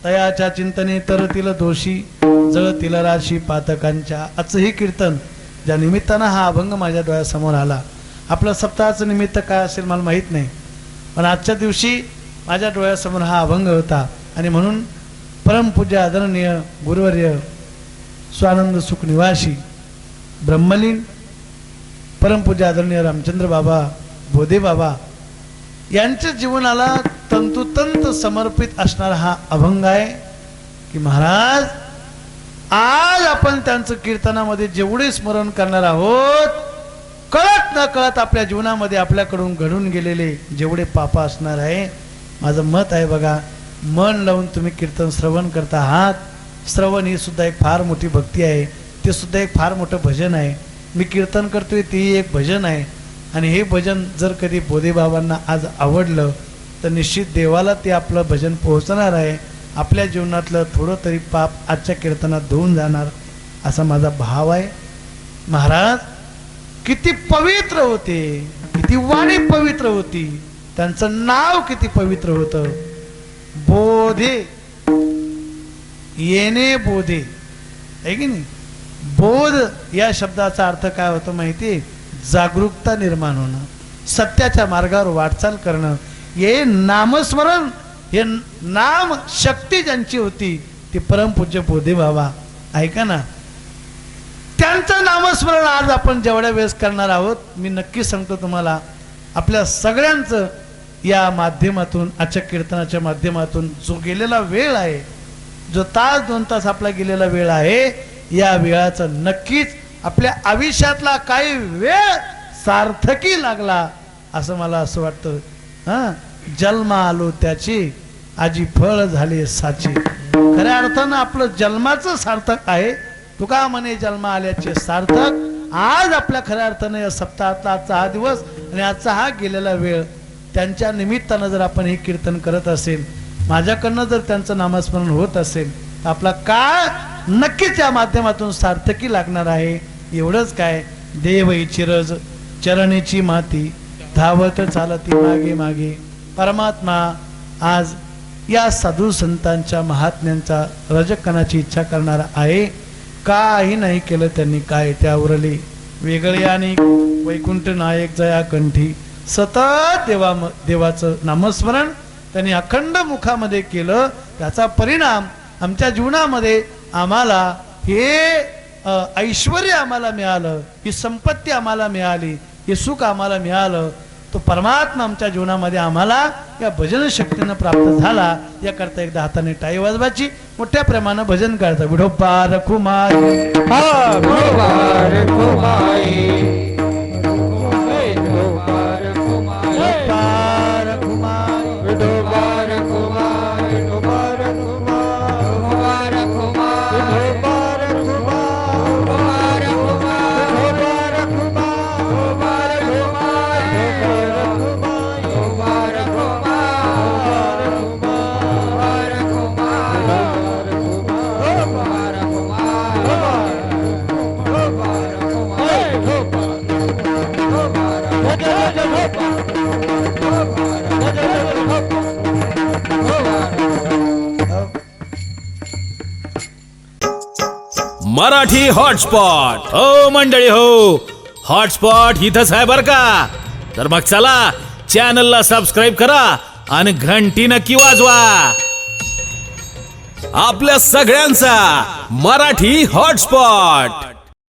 तयाच्या चिंतने तरतील दोषी, जळतील राशी पातकांच्या. आजचं हे कीर्तन ज्या निमित्तानं हा अभंग माझ्या डोळ्यासमोर आला. आपलं सप्ताहाचं निमित्त काय असेल मला माहीत नाही, पण आजच्या दिवशी माझ्या डोळ्यासमोर हा अभंग होता. आणि म्हणून परमपूज्य आदरणीय गुरुवर्य स्वानंद सुख निवासी ब्रह्मलीन परमपूज्य आदरणीय रामचंद्र बाबा बोधे बाबा यांच्या जीवनाला तंतोतंत समर्पित असणारा हा अभंग आहे. की महाराज आज आपण त्यांचं कीर्तनामध्ये जेवढे स्मरण करणार आहोत, कळत न कळत आपल्या जीवनामध्ये आपल्याकडून घडून गेलेले जेवढे पाप असणार आहे, माझं मत आहे बघा, मन लावून तुम्ही कीर्तन श्रवण करता आहात. श्रवण ही सुद्धा एक फार मोठी भक्ती आहे, ते सुद्धा एक फार मोठं भजन आहे. मी कीर्तन करतोय तेही एक भजन आहे. आणि हे भजन जर कधी बोधेबाबांना आज आवडलं तर निश्चित देवाला ते आपलं भजन पोहोचणार आहे. आपल्या जीवनातलं थोडं तरी पाप आजच्या कीर्तनात धुवून जाणार असा माझा भाव आहे. महाराज किती पवित्र होते, किती वाणी पवित्र होती, त्यांचं नाव किती पवित्र होतं. बोधे येणे बोधे, आहे की नाही? बोध या शब्दाचा अर्थ काय होतो माहिती? जागरूकता निर्माण होणं, सत्याच्या मार्गावर वाटचाल करणं. हे नामस्मरण, हे नाम शक्ती ज्यांची होती ती परमपूज्य बोधे बाबा, ऐका ना, त्यांचं नामस्मरण आज आपण जेवढ्या वेळेस करणार आहोत, मी नक्की सांगतो तुम्हाला, आपल्या सगळ्यांचं या माध्यमातून, आजच्या कीर्तनाच्या माध्यमातून जो गेलेला वेळ आहे, जो तास 2 तास आपला गेलेला वेळ आहे, या वेळाचं नक्कीच आपल्या आयुष्यातला काही वेळ सार्थकी लागला असं मला असं वाटतं. हां, जन्म आलो त्याची आजी फळ झाले साची. खऱ्या अर्थानं आपलं जन्माचं सार्थक आहे. तुका म्हणे जन्म आल्याचे सार्थक. आज आपल्या खऱ्या अर्थानं या सप्ताहातला आजचा हा दिवस आणि आजचा हा गेलेला वेळ, त्यांच्या निमित्तानं जर आपण हे कीर्तन करत असेल, माझ्याकडनं जर त्यांचं नामस्मरण होत असेल, तर आपला काळ नक्कीच या माध्यमातून सार्थकी लागणार आहे. एवढंच काय, देव चिरज चरणीची माती धावत चालती मागे मागे. परमात्मा आज या साधू संतांच्या महात्म्यांचा रजकणाची इच्छा करणारा आहे. काही नाही केलं त्यांनी, काय त्या उरली वेगळे आणि वैकुंठ नायक जया कंठी. सतत देवाचं नामस्मरण त्यांनी अखंड मुखामध्ये केलं. त्याचा परिणाम आमच्या जीवनामध्ये आम्हाला हे ऐश्वर्य आम्हाला मिळालं, ही संपत्ती आम्हाला मिळाली, हे सुख आम्हाला मिळालं. तो परमात्मा आमच्या जीवनामध्ये आम्हाला या भजन शक्तीनं प्राप्त झाला. याकरता एकदा हाताने टाळी वाजवायची, मोठ्या प्रेमानं भजन करायचं. विठोबा रखुमाई,
विठोबा रखुमाई, विठोबा रखुमाई, विठोबा रखुमाई, विठोबा
मराठी हॉटस्पॉट. हो मंडळी हो, हॉटस्पॉट इथंच आहे बर का. तर मग चला, चॅनलला सबस्क्राईब करा आणि घंटी नक्की वाजवा. आपल्या सगळ्यांचा मराठी हॉटस्पॉट.